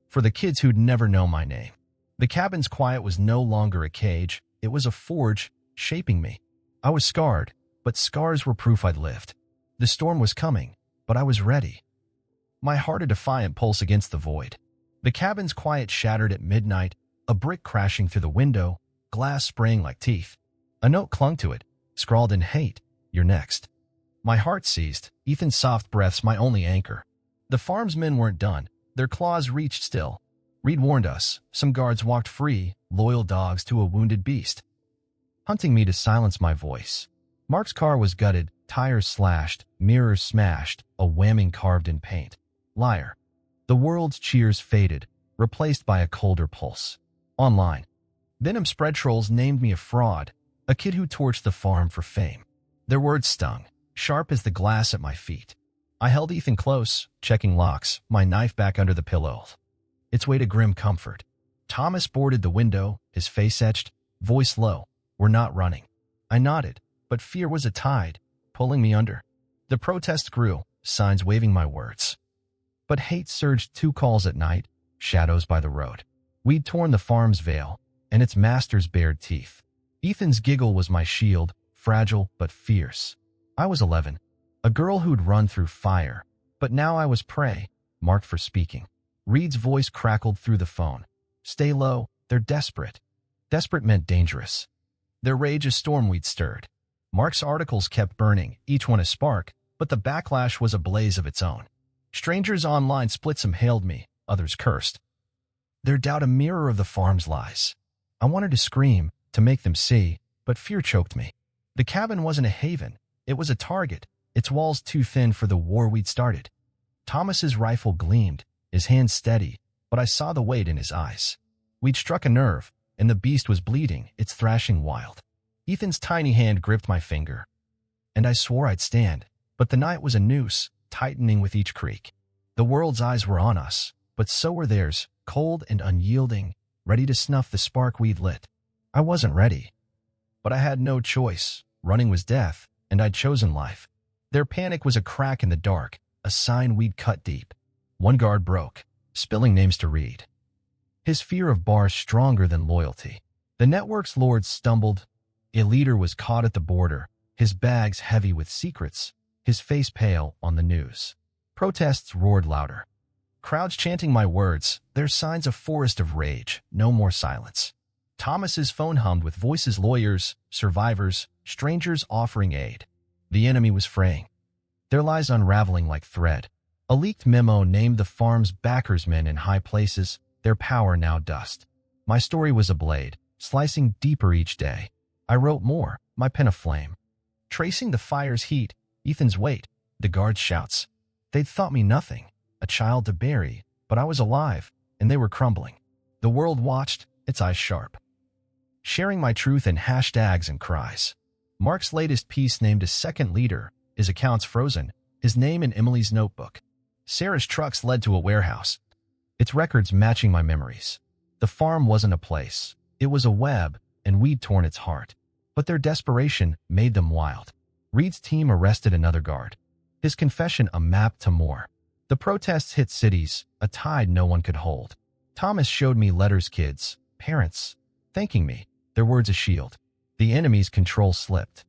For the kids who'd never know my name. The cabin's quiet was no longer a cage, it was a forge, shaping me. I was scarred, but scars were proof I'd lived. The storm was coming, but I was ready. My heart a defiant pulse against the void. The cabin's quiet shattered at midnight, a brick crashing through the window, glass spraying like teeth. A note clung to it, scrawled in hate, "You're next." My heart seized, Ethan's soft breaths my only anchor. The farm's men weren't done, their claws reached still. Reed warned us, some guards walked free, loyal dogs to a wounded beast, hunting me to silence my voice. Mark's car was gutted, tires slashed, mirrors smashed, a whamming carved in paint. Liar. The world's cheers faded, replaced by a colder pulse. Online. Venom spread trolls named me a fraud, a kid who torched the farm for fame. Their words stung, sharp as the glass at my feet. I held Ethan close, checking locks, my knife back under the pillow. Its weight a grim comfort. Thomas boarded the window, his face etched, voice low. We're not running. I nodded, but fear was a tide, pulling me under. The protest grew, signs waving my words. But hate surged 2 calls at night, shadows by the road. We'd torn the farm's veil, and its master's bared teeth. Ethan's giggle was my shield, fragile but fierce. I was 11, a girl who'd run through fire, but now I was prey, marked for speaking. Reed's voice crackled through the phone. Stay low, they're desperate. Desperate meant dangerous. Their rage a storm we'd stirred. Mark's articles kept burning, each one a spark, but the backlash was a blaze of its own. Strangers online split, some hailed me, others cursed. Their doubt a mirror of the farm's lies. I wanted to scream, to make them see, but fear choked me. The cabin wasn't a haven, it was a target, its walls too thin for the war we'd started. Thomas's rifle gleamed, his hand steady, but I saw the weight in his eyes. We'd struck a nerve, and the beast was bleeding, its thrashing wild. Ethan's tiny hand gripped my finger, and I swore I'd stand, but the night was a noose, tightening with each creak. The world's eyes were on us, but so were theirs, cold and unyielding, ready to snuff the spark we'd lit. I wasn't ready, but I had no choice. Running was death, and I'd chosen life. Their panic was a crack in the dark, a sign we'd cut deep. One guard broke, spilling names to read. His fear of bars stronger than loyalty. The network's lords stumbled. A leader was caught at the border, his bags heavy with secrets, his face pale on the news. Protests roared louder. Crowds chanting my words, their signs a forest of rage, no more silence. Thomas's phone hummed with voices, lawyers, survivors, strangers offering aid. The enemy was fraying, their lies unraveling like thread. A leaked memo named the farm's backersmen in high places, their power now dust. My story was a blade, slicing deeper each day. I wrote more, my pen aflame. Tracing the fire's heat, Ethan's weight, the guard's shouts. They'd thought me nothing, a child to bury, but I was alive, and they were crumbling. The world watched, its eyes sharp, sharing my truth in hashtags and cries. Mark's latest piece named a second leader, his accounts frozen, his name in Emily's notebook. Sarah's trucks led to a warehouse, its records matching my memories. The farm wasn't a place, it was a web, and we'd torn its heart. But their desperation made them wild. Reed's team arrested another guard, his confession a map to more. The protests hit cities, a tide no one could hold. Thomas showed me letters, kids, parents, thanking me, their words a shield. The enemy's control slipped,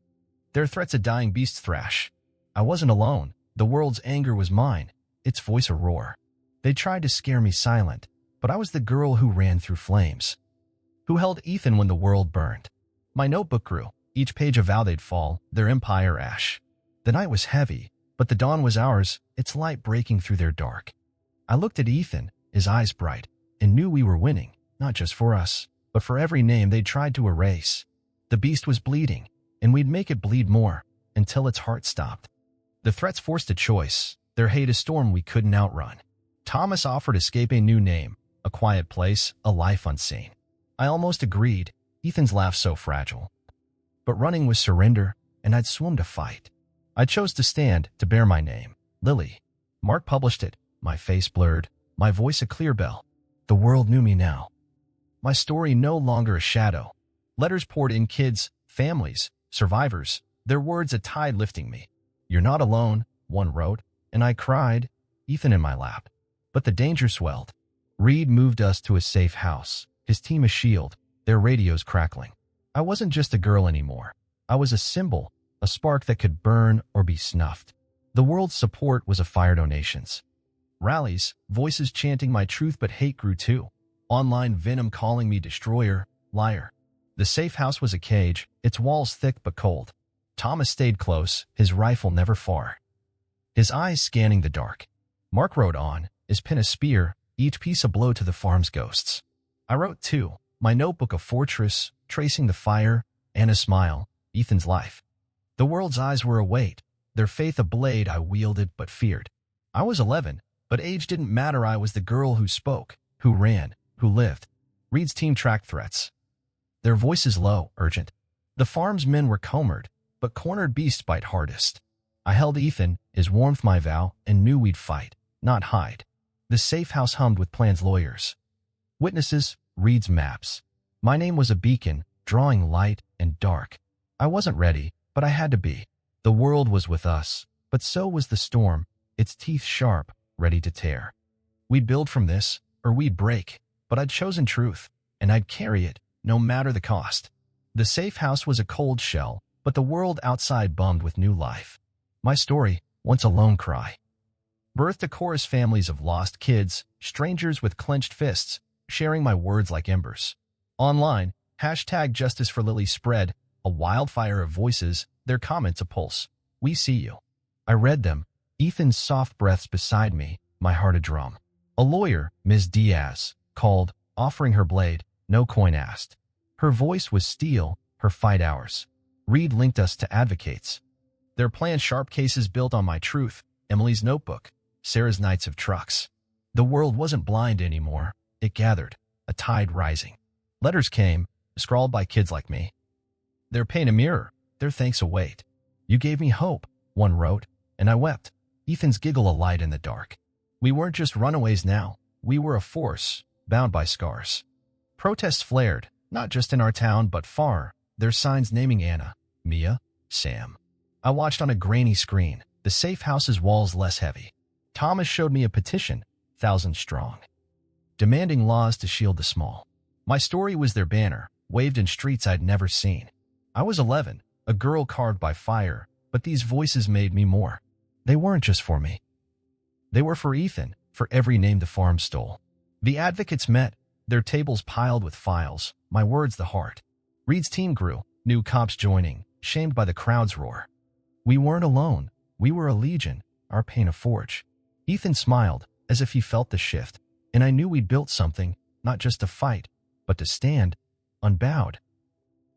their threats a dying beast's thrash. I wasn't alone, the world's anger was mine, its voice a roar. They tried to scare me silent, but I was the girl who ran through flames, who held Ethan when the world burned. My notebook grew, each page a vow they'd fall, their empire ash. The night was heavy, but the dawn was ours, its light breaking through their dark. I looked at Ethan, his eyes bright, and knew we were winning, not just for us, but for every name they tried to erase. The beast was bleeding, and we'd make it bleed more, until its heart stopped. The threats forced a choice, their hate a storm we couldn't outrun. Thomas offered escape, a new name, a quiet place, a life unseen. I almost agreed, Ethan's laugh so fragile. But running was surrender, and I'd swum to fight. I chose to stand, to bear my name, Lily. Mark published it, my face blurred, my voice a clear bell. The world knew me now. My story no longer a shadow. Letters poured in, kids, families, survivors, their words a tide lifting me. You're not alone, one wrote, and I cried, Ethan in my lap. But the danger swelled. Reed moved us to a safe house, his team a shield, their radios crackling. I wasn't just a girl anymore. I was a symbol, a spark that could burn or be snuffed. The world's support was a fire, donations, rallies, voices chanting my truth, but hate grew too. Online venom calling me destroyer, liar. The safe house was a cage, its walls thick but cold. Thomas stayed close, his rifle never far, his eyes scanning the dark. Mark wrote on, his pen a spear, each piece a blow to the farm's ghosts. I wrote too, my notebook a fortress, tracing the fire, and a smile, Ethan's life. The world's eyes were await, their faith a blade I wielded but feared. I was 11, but age didn't matter. I was the girl who spoke, who ran, who lived. Reed's team tracked threats, their voices low, urgent. The farm's men were comered, but cornered beasts bite hardest. I held Ethan, his warmth my vow, and knew we'd fight, not hide. The safe house hummed with plans, lawyers, witnesses, Reed's maps. My name was a beacon, drawing light and dark. I wasn't ready, but I had to be. The world was with us, but so was the storm, its teeth sharp, ready to tear. We'd build from this, or we'd break, but I'd chosen truth, and I'd carry it, no matter the cost. The safe house was a cold shell, but the world outside bummed with new life. My story, once a lone cry, birthed a chorus families of lost kids, strangers with clenched fists, sharing my words like embers. Online, #JusticeForLily spread, a wildfire of voices, their comments a pulse. We see you. I read them, Ethan's soft breaths beside me, my heart a drum. A lawyer, Ms. Diaz, called, offering her blade, no coin asked. Her voice was steel, her fight ours. Reed linked us to advocates. Their planned sharp cases built on my truth, Emily's notebook, Sarah's nights of trucks. The world wasn't blind anymore. It gathered, a tide rising. Letters came, scrawled by kids like me. Their pain a mirror, their thanks a weight. You gave me hope, one wrote, and I wept. Ethan's giggle a light in the dark. We weren't just runaways now. We were a force, bound by scars. Protests flared, not just in our town but far, their signs naming Anna, Mia, Sam. I watched on a grainy screen, the safe house's walls less heavy. Thomas showed me a petition, 1,000 strong, demanding laws to shield the small. My story was their banner, waved in streets I'd never seen. I was 11, a girl carved by fire, but these voices made me more. They weren't just for me. They were for Ethan, for every name the farm stole. The advocates met, their tables piled with files, my words the heart. Reed's team grew, new cops joining, shamed by the crowd's roar. We weren't alone. We were a legion, our pain a forge. Ethan smiled, as if he felt the shift, and I knew we'd built something, not just to fight, but to stand, unbowed,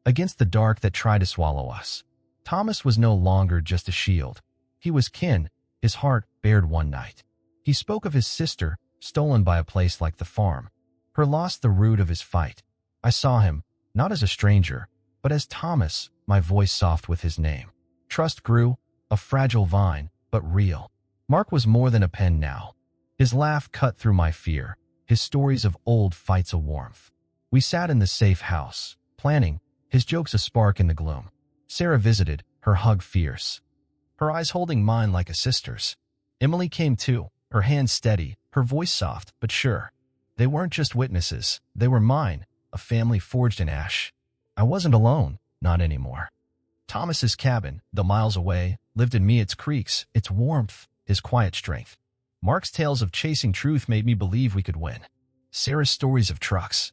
against the dark that tried to swallow us. Thomas was no longer just a shield. He was kin, his heart bared one night. He spoke of his sister, stolen by a place like the farm. Her loss the root of his fight. I saw him, not as a stranger, but as Thomas, my voice soft with his name. Trust grew, a fragile vine, but real. Mark was more than a pen now. His laugh cut through my fear, his stories of old fights a warmth. We sat in the safe house, planning, his jokes a spark in the gloom. Sarah visited, her hug fierce, her eyes holding mine like a sister's. Emily came too, her hands steady, her voice soft but sure. They weren't just witnesses, they were mine, a family forged in ash. I wasn't alone, not anymore. Thomas's cabin, though miles away, lived in me its creaks, its warmth, his quiet strength. Mark's tales of chasing truth made me believe we could win. Sarah's stories of trucks.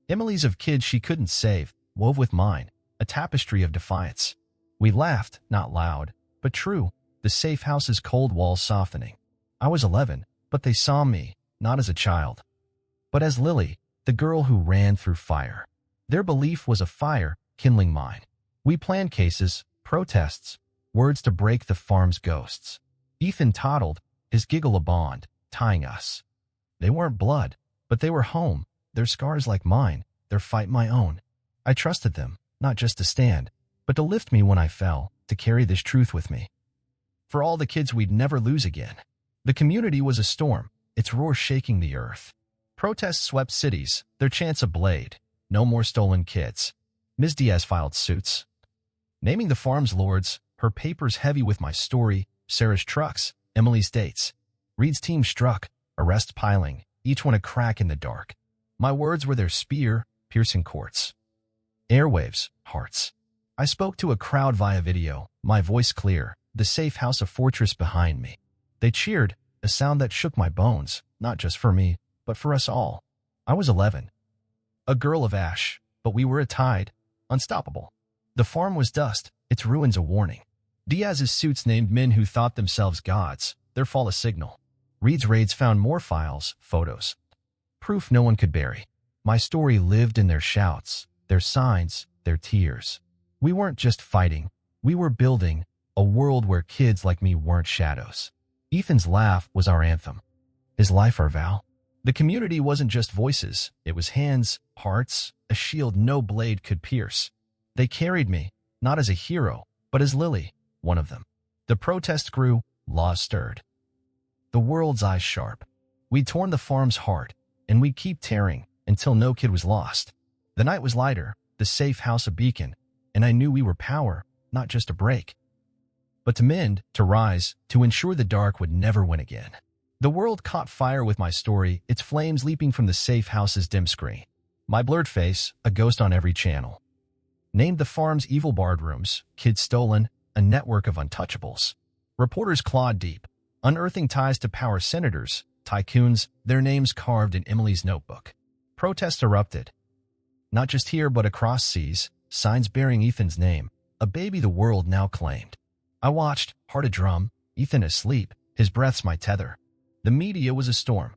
Emily's of kids she couldn't save, wove with mine, a tapestry of defiance. We laughed, not loud, but true, the safe house's cold walls softening. I was 11, but they saw me, not as a child, but as Lily, the girl who ran through fire. Their belief was a fire, kindling mine. We planned cases, protests, words to break the farm's ghosts. Ethan toddled, his giggle a bond, tying us. They weren't blood, but they were home, their scars like mine, their fight my own. I trusted them, not just to stand, but to lift me when I fell, to carry this truth with me. For all the kids we'd never lose again. The community was a storm, its roar shaking the earth. Protests swept cities, their chants ablaze. No more stolen kids. Ms. Diaz filed suits, naming the farm's lords, her papers heavy with my story, Sarah's trucks, Emily's dates. Reed's team struck, arrests piling, each one a crack in the dark. My words were their spear, piercing courts. Airwaves, hearts. I spoke to a crowd via video, my voice clear, the safe house a fortress behind me. They cheered, a sound that shook my bones, not just for me, but for us all. I was 11. A girl of ash, but we were a tide, unstoppable. The farm was dust, its ruins a warning. Diaz's suits named men who thought themselves gods, their fall a signal. Reed's raids found more files, photos. Proof no one could bury. My story lived in their shouts, their signs, their tears. We weren't just fighting, we were building a world where kids like me weren't shadows. Ethan's laugh was our anthem, his life our vow. The community wasn't just voices, it was hands, hearts, a shield no blade could pierce. They carried me, not as a hero, but as Lily, one of them. The protest grew, laws stirred. The world's eyes sharp. We'd torn the farm's heart, and we'd keep tearing until no kid was lost. The night was lighter, the safe house a beacon, and I knew we were power, not just a break, but to mend, to rise, to ensure the dark would never win again. The world caught fire with my story, its flames leaping from the safe house's dim screen. My blurred face, a ghost on every channel. named the farm's evil barred rooms, kids stolen, a network of untouchables. Reporters clawed deep, unearthing ties to power senators, tycoons, their names carved in Emily's notebook. Protests erupted. Not just here but across seas, signs bearing Ethan's name, a baby the world now claimed. I watched, heart adrum, Ethan asleep, his breath's my tether. The media was a storm.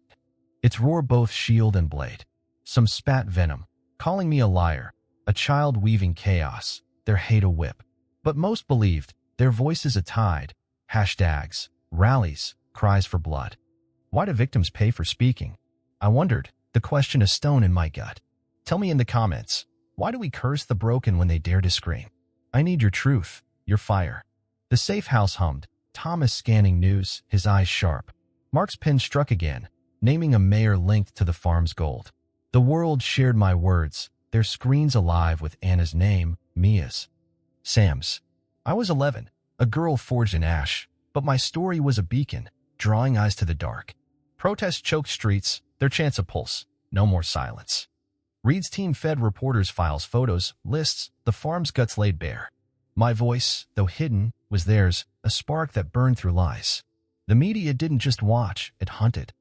Its roar both shield and blade. Some spat venom, calling me a liar, a child weaving chaos, their hate a whip. But most believed, their voices a tide, hashtags, rallies, cries for blood. Why do victims pay for speaking? I wondered, the question a stone in my gut. Tell me in the comments, why do we curse the broken when they dare to scream? I need your truth, your fire. The safe house hummed, Thomas scanning news, his eyes sharp. Mark's pen struck again, naming a mayor linked to the farm's gold. The world shared my words, their screens alive with Anna's name, Mia's, Sam's. I was 11, a girl forged in ash, but my story was a beacon, drawing eyes to the dark. Protests choked streets, their chants a pulse, no more silence. Reed's team fed reporters files, photos, lists, the farm's guts laid bare. My voice, though hidden, was theirs, a spark that burned through lies. The media didn't just watch, it hunted.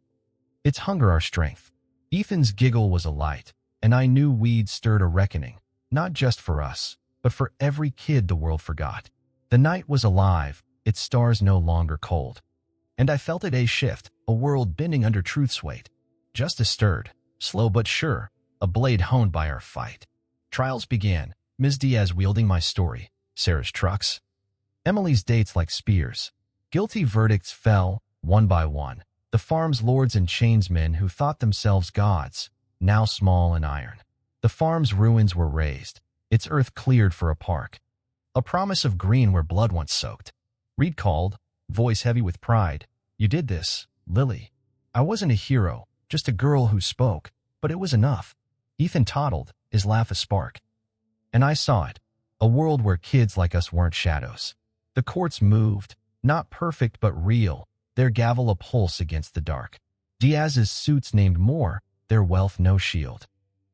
Its hunger our strength. Ethan's giggle was a light, and I knew we'd stirred a reckoning, not just for us, but for every kid the world forgot. The night was alive, its stars no longer cold. And I felt it a shift, a world bending under truth's weight. Justice stirred, slow but sure, a blade honed by our fight. Trials began, Ms. Diaz wielding my story, Sarah's trucks, Emily's dates like spears. Guilty verdicts fell, one by one. The farm's lords and chainsmen who thought themselves gods, now small and iron. The farm's ruins were razed, its earth cleared for a park. A promise of green where blood once soaked. Reed called, voice heavy with pride. You did this, Lily. I wasn't a hero, just a girl who spoke, but it was enough. Ethan toddled, his laugh a spark. And I saw it, a world where kids like us weren't shadows. The courts moved, not perfect but real, their gavel a pulse against the dark. Diaz's suits named more, their wealth no shield.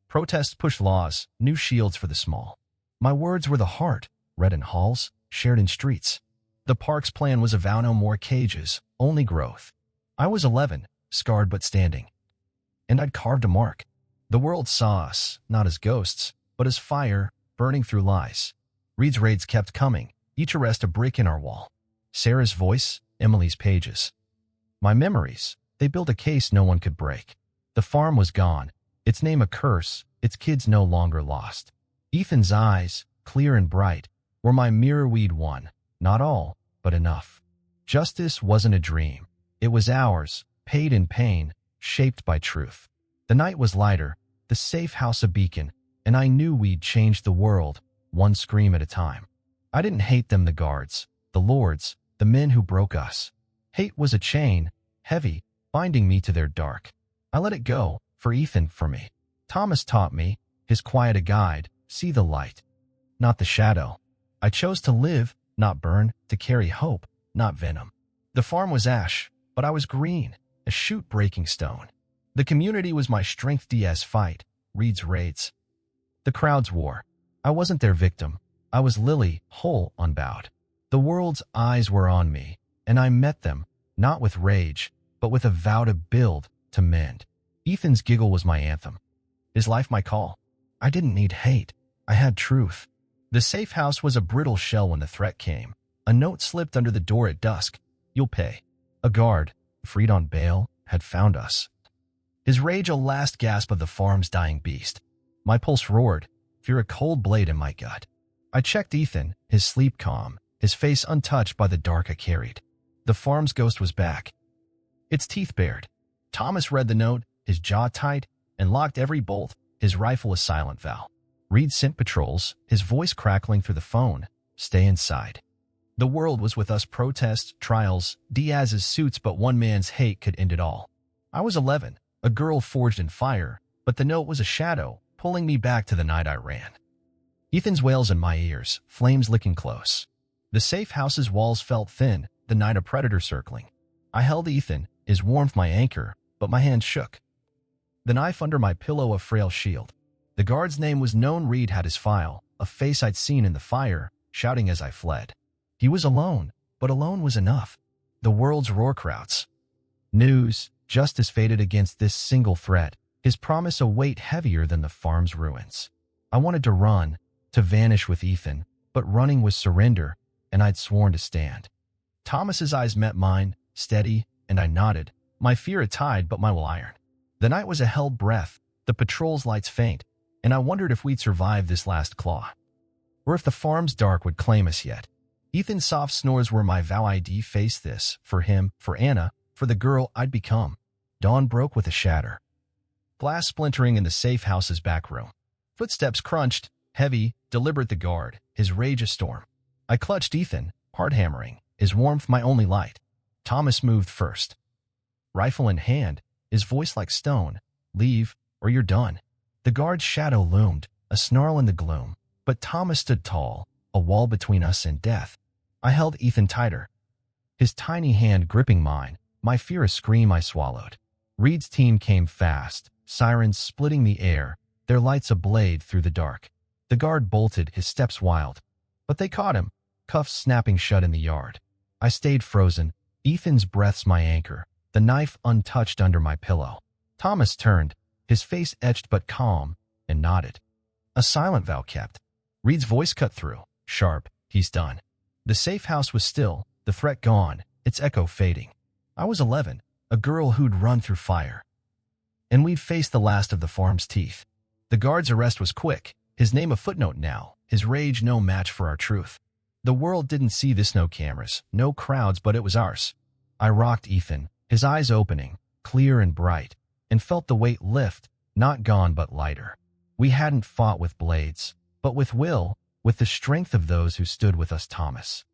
Protests pushed laws, new shields for the small. My words were the heart, read in halls, shared in streets. The park's plan was a vow no more cages, only growth. I was 11, scarred but standing. And I'd carved a mark. The world saw us, not as ghosts, but as fire, burning through lies. Reed's raids kept coming, each arrest a brick in our wall. Sarah's voice, Emily's pages. My memories, they built a case no one could break. The farm was gone, its name a curse, its kids no longer lost. Ethan's eyes, clear and bright, were my mirror we'd won, not all, but enough. Justice wasn't a dream. It was ours, paid in pain, shaped by truth. The night was lighter, the safe house a beacon, and I knew we'd change the world, one scream at a time. I didn't hate them, the guards, the lords, the men who broke us. Hate was a chain, heavy, binding me to their dark. I let it go, for Ethan, for me. Thomas taught me, his quiet a guide, see the light, not the shadow. I chose to live, not burn, to carry hope, not venom. The farm was ash, but I was green, a shoot breaking stone. The community was my strength. Diaz fight, Reed's raids. The crowds war. I wasn't their victim. I was Lily, whole, unbowed. The world's eyes were on me, and I met them, not with rage, but with a vow to build, to mend. Ethan's giggle was my anthem. His life my call. I didn't need hate. I had truth. The safe house was a brittle shell when the threat came. A note slipped under the door at dusk. You'll pay. A guard, freed on bail, had found us. His rage a last gasp of the farm's dying beast. My pulse roared, fear a cold blade in my gut. I checked Ethan, his sleep calm, his face untouched by the dark I carried. The farm's ghost was back, its teeth bared. Thomas read the note, his jaw tight, and locked every bolt, his rifle a silent vow. Reed sent patrols, his voice crackling through the phone. Stay inside. The world was with us. Protests, trials, Diaz's suits, but one man's hate could end it all. I was 11, a girl forged in fire, but the note was a shadow, pulling me back to the night I ran. Ethan's wails in my ears, flames licking close. The safe house's walls felt thin, the night a predator circling. I held Ethan, his warmth my anchor, but my hands shook. The knife under my pillow a frail shield. The guard's name was known. Reed had his file, a face I'd seen in the fire, shouting as I fled. He was alone, but alone was enough. The world's roar crowds. News, justice faded against this single threat, his promise a weight heavier than the farm's ruins. I wanted to run, to vanish with Ethan, but running was surrender, and I'd sworn to stand. Thomas's eyes met mine, steady, and I nodded, my fear a tide but my will iron. The night was a held breath, the patrol's lights faint, and I wondered if we'd survive this last claw. Or if the farm's dark would claim us yet. Ethan's soft snores were my vow I'd face this, for him, for Anna, for the girl I'd become. Dawn broke with a shatter. Glass splintering in the safe house's back room. Footsteps crunched, heavy, deliberate the guard, his rage a storm. I clutched Ethan, heart hammering, his warmth my only light. Thomas moved first. Rifle in hand, his voice like stone. Leave, or you're done. The guard's shadow loomed, a snarl in the gloom, but Thomas stood tall, a wall between us and death. I held Ethan tighter, his tiny hand gripping mine, my fear a scream I swallowed. Reed's team came fast, sirens splitting the air, their lights ablaze through the dark. The guard bolted, his steps wild. But they caught him, cuffs snapping shut in the yard. I stayed frozen, Ethan's breath's my anchor, the knife untouched under my pillow. Thomas turned, his face etched but calm, and nodded. A silent vow kept. Reed's voice cut through, sharp, he's done. The safe house was still, the threat gone, its echo fading. I was 11, a girl who'd run through fire. And we'd faced the last of the farm's teeth. The guard's arrest was quick, his name a footnote now, his rage no match for our truth. The world didn't see this, no cameras, no crowds, but it was ours. I rocked Ethan, his eyes opening, clear and bright, and felt the weight lift, not gone but lighter. We hadn't fought with blades, but with will, with the strength of those who stood with us. Thomas.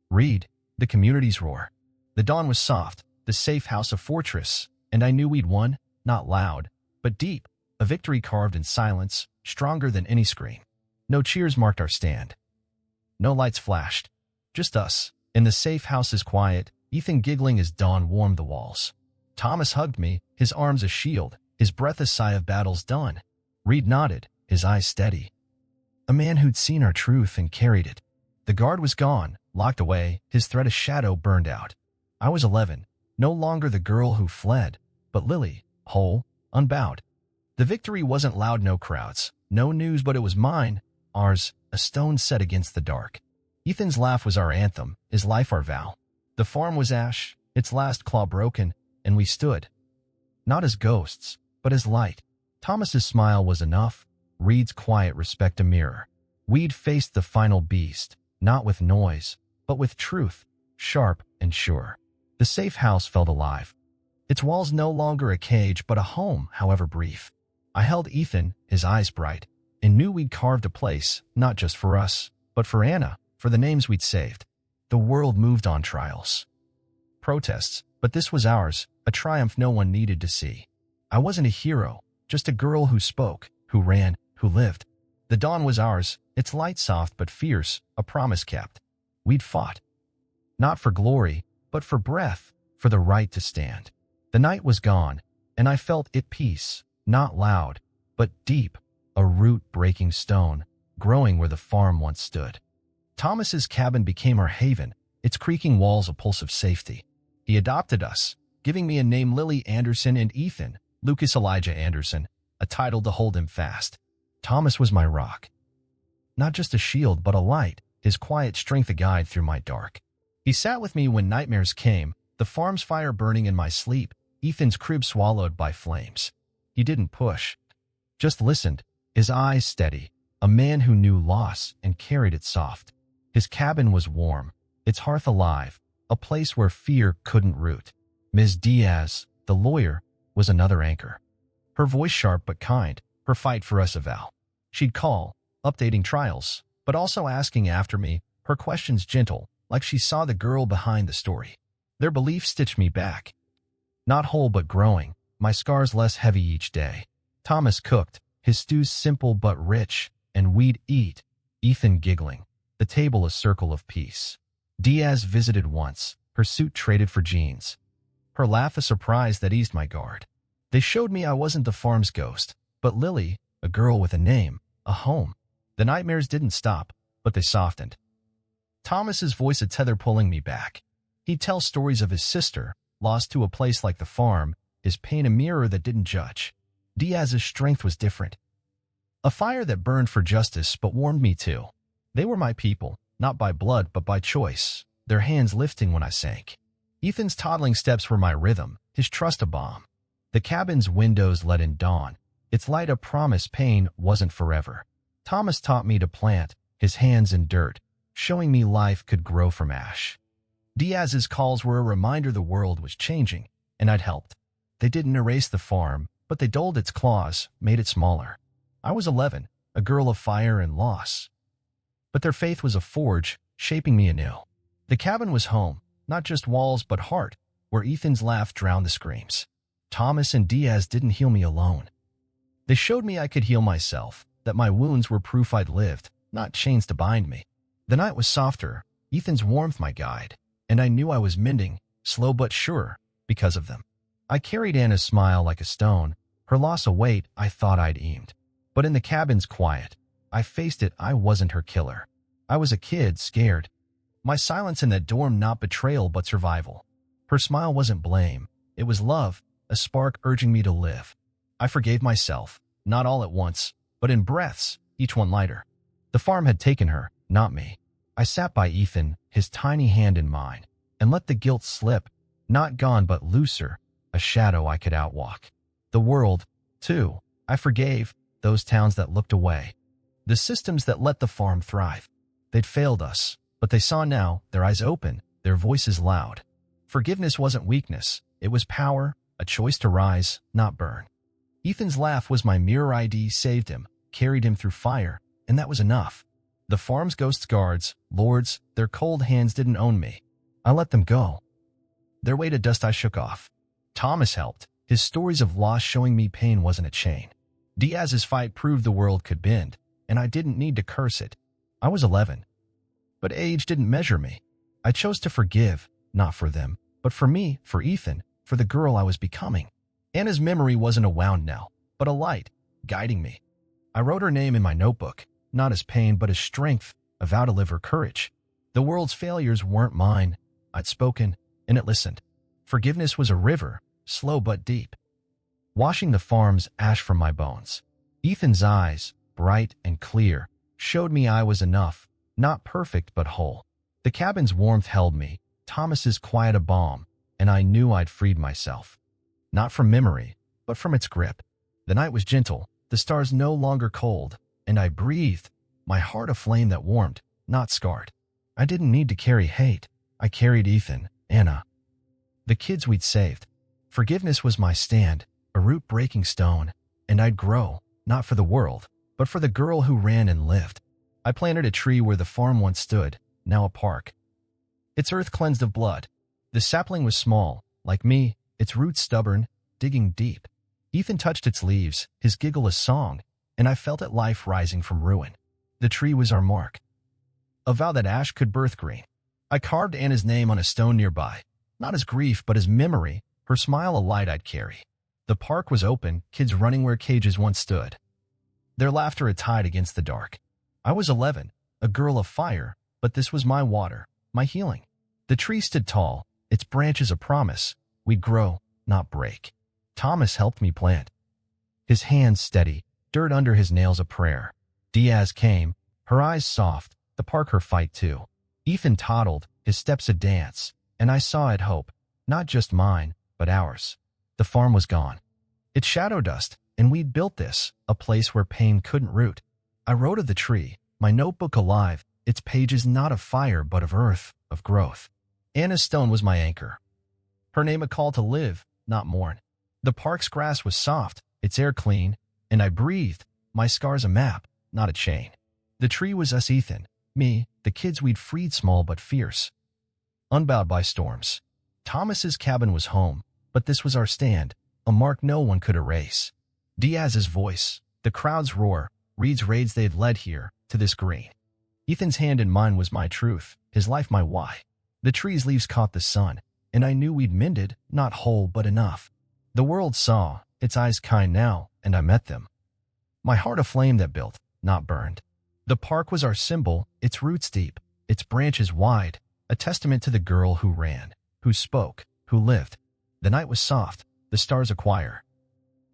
Reed, the community's roar. The dawn was soft, the safe house a fortress, and I knew we'd won, not loud, but deep, a victory carved in silence, stronger than any scream. No cheers marked our stand. No lights flashed. Just us, in the safe house's quiet, Ethan giggling as dawn warmed the walls. Thomas hugged me, his arms a shield, his breath a sigh of battles done. Reed nodded, his eyes steady. A man who'd seen our truth and carried it. The guard was gone, locked away, his thread a shadow burned out. I was 11, no longer the girl who fled, but Lily, whole, unbowed. The victory wasn't loud, no crowds, no news, but it was mine, ours, a stone set against the dark. Ethan's laugh was our anthem, his life our vow. The farm was ash, its last claw broken, and we stood. Not as ghosts, but as light. Thomas's smile was enough, Reed's quiet respect a mirror. We'd faced the final beast, not with noise, but with truth, sharp and sure. The safe house felt alive. Its walls no longer a cage, but a home, however brief. I held Ethan, his eyes bright, and knew we'd carved a place, not just for us, but for Anna, for the names we'd saved. The world moved on, trials, protests, but this was ours, a triumph no one needed to see. I wasn't a hero, just a girl who spoke, who ran, who lived. The dawn was ours, its light soft but fierce, a promise kept. We'd fought. Not for glory, but for breath, for the right to stand. The night was gone, and I felt at peace, not loud, but deep, a root-breaking stone, growing where the farm once stood. Thomas's cabin became our haven, its creaking walls a pulse of safety. He adopted us, giving me a name, Lily Anderson, and Ethan, Lucas Elijah Anderson, a title to hold him fast. Thomas was my rock. Not just a shield, but a light, his quiet strength a guide through my dark. He sat with me when nightmares came, the farm's fire burning in my sleep, Ethan's crib swallowed by flames. He didn't push, just listened, his eyes steady, a man who knew loss and carried it soft. His cabin was warm, its hearth alive, a place where fear couldn't root. Ms. Diaz, the lawyer, was another anchor. Her voice sharp but kind, her fight for us a vow. She'd call, updating trials, but also asking after me, her questions gentle, like she saw the girl behind the story. Their belief stitched me back. Not whole but growing, my scars less heavy each day. Thomas cooked, his stews simple but rich, and we'd eat, Ethan giggling, the table a circle of peace. Diaz visited once, her suit traded for jeans. Her laugh a surprise that eased my guard. They showed me I wasn't the farm's ghost, but Lily, a girl with a name, a home. The The nightmares didn't stop, but they softened. Thomas's voice a tether pulling me back. He'd tell stories of his sister, lost to a place like the farm, his pain a mirror that didn't judge. Diaz's strength was different. A fire that burned for justice but warmed me too. They were my people, not by blood but by choice, their hands lifting when I sank. Ethan's toddling steps were my rhythm, his trust a balm. The cabin's windows let in dawn, its light a promise pain wasn't forever. Thomas taught me to plant, his hands in dirt, showing me life could grow from ash. Diaz's calls were a reminder the world was changing, and I'd helped. They didn't erase the farm, but they dulled its claws, made it smaller. I was 11, a girl of fire and loss. But their faith was a forge, shaping me anew. The cabin was home, not just walls but heart, where Ethan's laugh drowned the screams. Thomas and Diaz didn't heal me alone. They showed me I could heal myself, that my wounds were proof I'd lived, not chains to bind me. The night was softer, Ethan's warmth my guide, and I knew I was mending, slow but sure, because of them. I carried Anna's smile like a stone, her loss a weight I thought I'd aimed. But in the cabin's quiet, I faced it. I wasn't her killer. I was a kid, scared. My silence in that dorm not betrayal but survival. Her smile wasn't blame. It was love, a spark urging me to live. I forgave myself, not all at once, but in breaths, each one lighter. The farm had taken her, not me. I sat by Ethan, his tiny hand in mine, and let the guilt slip, not gone but looser, a shadow I could outwalk. The world, too, I forgave, those towns that looked away. The systems that let the farm thrive. They'd failed us, but they saw now, their eyes open, their voices loud. Forgiveness wasn't weakness, it was power, a choice to rise, not burn. Ethan's laugh was my mirror ID, saved him, carried him through fire, and that was enough. The farm's ghost guards, lords, their cold hands didn't own me. I let them go. Their weight of dust I shook off. Thomas helped, his stories of loss showing me pain wasn't a chain. Diaz's fight proved the world could bend, and I didn't need to curse it. I was 11. But age didn't measure me. I chose to forgive, not for them, but for me, for Ethan, for the girl I was becoming. Anna's memory wasn't a wound knell, but a light, guiding me. I wrote her name in my notebook, not as pain but as strength, a vow to live her courage. The world's failures weren't mine. I'd spoken, and it listened. Forgiveness was a river, slow but deep, washing the farm's ash from my bones. Ethan's eyes, bright and clear, showed me I was enough, not perfect but whole. The cabin's warmth held me, Thomas's quiet a balm, and I knew I'd freed myself. Not from memory, but from its grip. The night was gentle, the stars no longer cold, and I breathed, my heart a flame that warmed, not scarred. I didn't need to carry hate. I carried Ethan, Anna, the kids we'd saved. Forgiveness was my stand, a root-breaking stone, and I'd grow, not for the world, but for the girl who ran and lived. I planted a tree where the farm once stood, now a park. Its earth cleansed of blood. The sapling was small, like me, its roots stubborn, digging deep. Ethan touched its leaves, his giggle a song, and I felt it life rising from ruin. The tree was our mark, a vow that ash could birth green. I carved Anna's name on a stone nearby, not as grief but as memory, her smile a light I'd carry. The park was open, kids running where cages once stood, their laughter a tide against the dark. I was 11, a girl of fire, but this was my water, my healing. The tree stood tall, its branches a promise. We'd grow, not break. Thomas helped me plant, his hands steady, dirt under his nails a prayer. Diaz came, her eyes soft, the park her fight too. Ethan toddled, his steps a dance, and I saw it hope, not just mine, but ours. The farm was gone. Its shadow dust, and we'd built this, a place where pain couldn't root. I wrote of the tree, my notebook alive, its pages not of fire but of earth, of growth. Anna's stone was my anchor, her name a call to live, not mourn. The park's grass was soft, its air clean, and I breathed, my scars a map, not a chain. The tree was us, Ethan, me, the kids we'd freed small but fierce, unbowed by storms. Thomas's cabin was home, but this was our stand, a mark no one could erase. Diaz's voice, the crowd's roar, Reed's raids they'd led here, to this green. Ethan's hand in mine was my truth, his life my why. The tree's leaves caught the sun, and I knew we'd mended, not whole but enough. The world saw, its eyes kind now, and I met them. My heart a flame that built, not burned. The The park was our symbol, its roots deep, its branches wide, a testament to the girl who ran, who spoke, who lived. The night was soft, the stars a choir.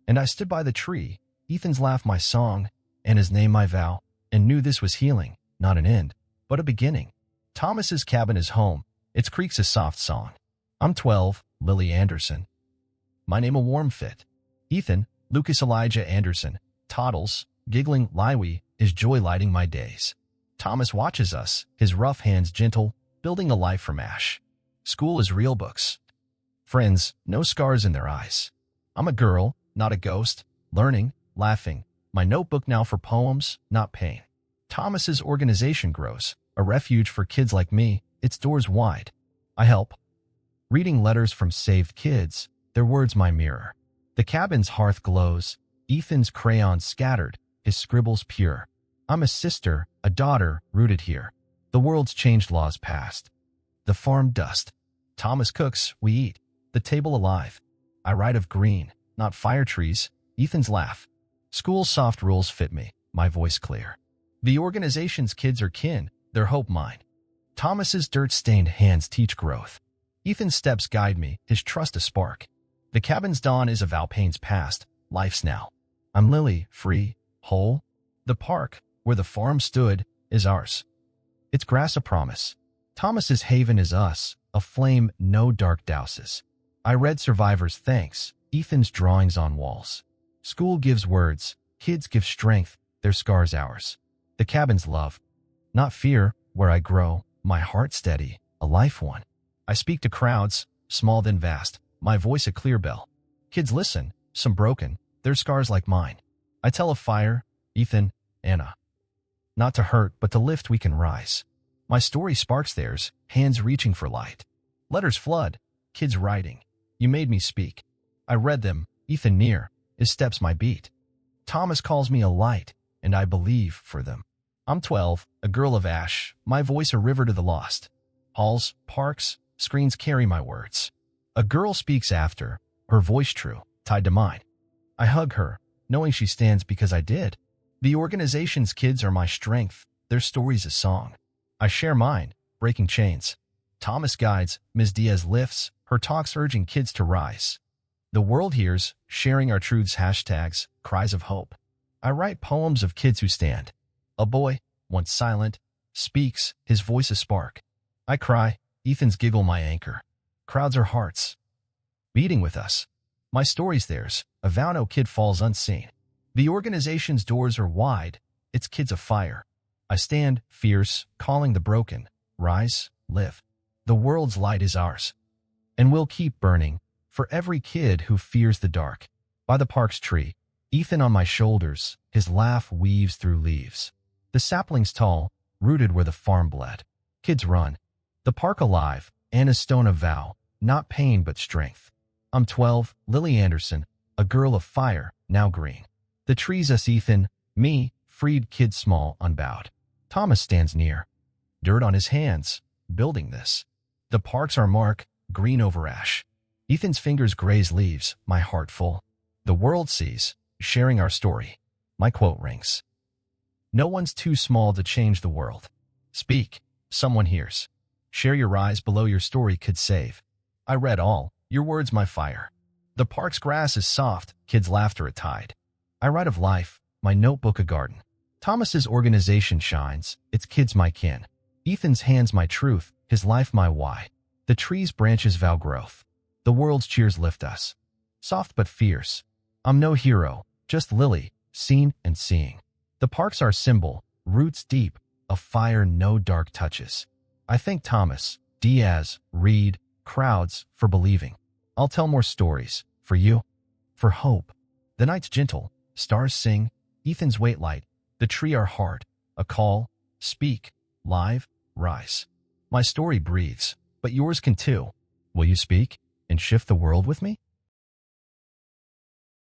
And I stood by the tree, Ethan's laugh my song, and his name my vow, and knew this was healing, not an end, but a beginning. Thomas's cabin is home, its creek's a soft song. I'm 12, Lily Anderson. My name a warm fit. Ethan, Lucas Elijah Anderson, Toddles, giggling Liwi, is joy lighting my days. Thomas watches us, his rough hands gentle, building a life from ash. School is real books. Friends, no scars in their eyes. I'm a girl, not a ghost, learning, laughing. My notebook now for poems, not pain. Thomas's organization grows, a refuge for kids like me, its doors wide. I help. Reading letters from saved kids, their words my mirror. The cabin's hearth glows, Ethan's crayons scattered, his scribbles pure. I'm a sister, a daughter, rooted here. The world's changed laws past. The farm dust. Thomas cooks, we eat. The table alive. I write of green, not fire trees, Ethan's laugh. School's soft rules fit me, my voice clear. The organization's kids are kin, their hope mine. Thomas's dirt-stained hands teach growth. Ethan's steps guide me, his trust a spark. The cabin's dawn is of Alpane's past, life's now. I'm Lily, free, whole. The park, where the farm stood, is ours. Its grass a promise. Thomas's haven is us, a flame no dark douses. I read survivors' thanks, Ethan's drawings on walls. School gives words, kids give strength, their scars ours. The cabin's love, not fear, where I grow, my heart steady, a life one. I speak to crowds, small then vast, my voice a clear bell. Kids listen, some broken, their scars like mine. I tell of fire, Ethan, Anna. Not to hurt, but to lift we can rise. My story sparks theirs, hands reaching for light. Letters flood, kids writing. You made me speak. I read them, Ethan near, his steps my beat. Thomas calls me a light, and I believe for them. I'm 12, a girl of ash, my voice a river to the lost. Halls, parks, screens carry my words. A girl speaks after, her voice true, tied to mine. I hug her, knowing she stands because I did. The organization's kids are my strength, their story's a song. I share mine, breaking chains. Thomas guides, Ms. Diaz lifts, her talks urging kids to rise. The world hears, sharing our truths hashtags, cries of hope. I write poems of kids who stand. A boy, once silent, speaks, his voice a spark. I cry, Ethan's giggle my anchor. Crowds are hearts, beating with us. My story's theirs, a vow no kid falls unseen. The organization's doors are wide, its kids afire. I stand, fierce, calling the broken, rise, live. The world's light is ours, and we'll keep burning, for every kid who fears the dark. By the park's tree, Ethan on my shoulders, his laugh weaves through leaves. The sapling's tall, rooted where the farm bled. Kids run. The park alive, Anna's stone of vow, not pain but strength. I'm 12, Lily Anderson, a girl of fire, now green. The trees us Ethan, me, freed kid small, unbowed. Thomas stands near. Dirt on his hands, building this. The park's our mark, green over ash. Ethan's fingers graze leaves, my heart full. The world sees, sharing our story. My quote rings. No one's too small to change the world. Speak, someone hears. Share your rise below your story could save. I read all, your words my fire. The park's grass is soft, kids' laughter a tide. I write of life, my notebook a garden. Thomas's organization shines, its kids my kin. Ethan's hands my truth, his life my why. The tree's branches vow growth. The world's cheers lift us. Soft but fierce. I'm no hero, just Lily, seen and seeing. The park's our symbol, roots deep, a fire no dark touches. I thank Thomas, Diaz, Reed, crowds, for believing. I'll tell more stories, for you, for hope. The night's gentle, stars sing, Ethan's wait light, the tree our heart, a call, speak, live, rise. My story breathes, but yours can too. Will you speak and shift the world with me?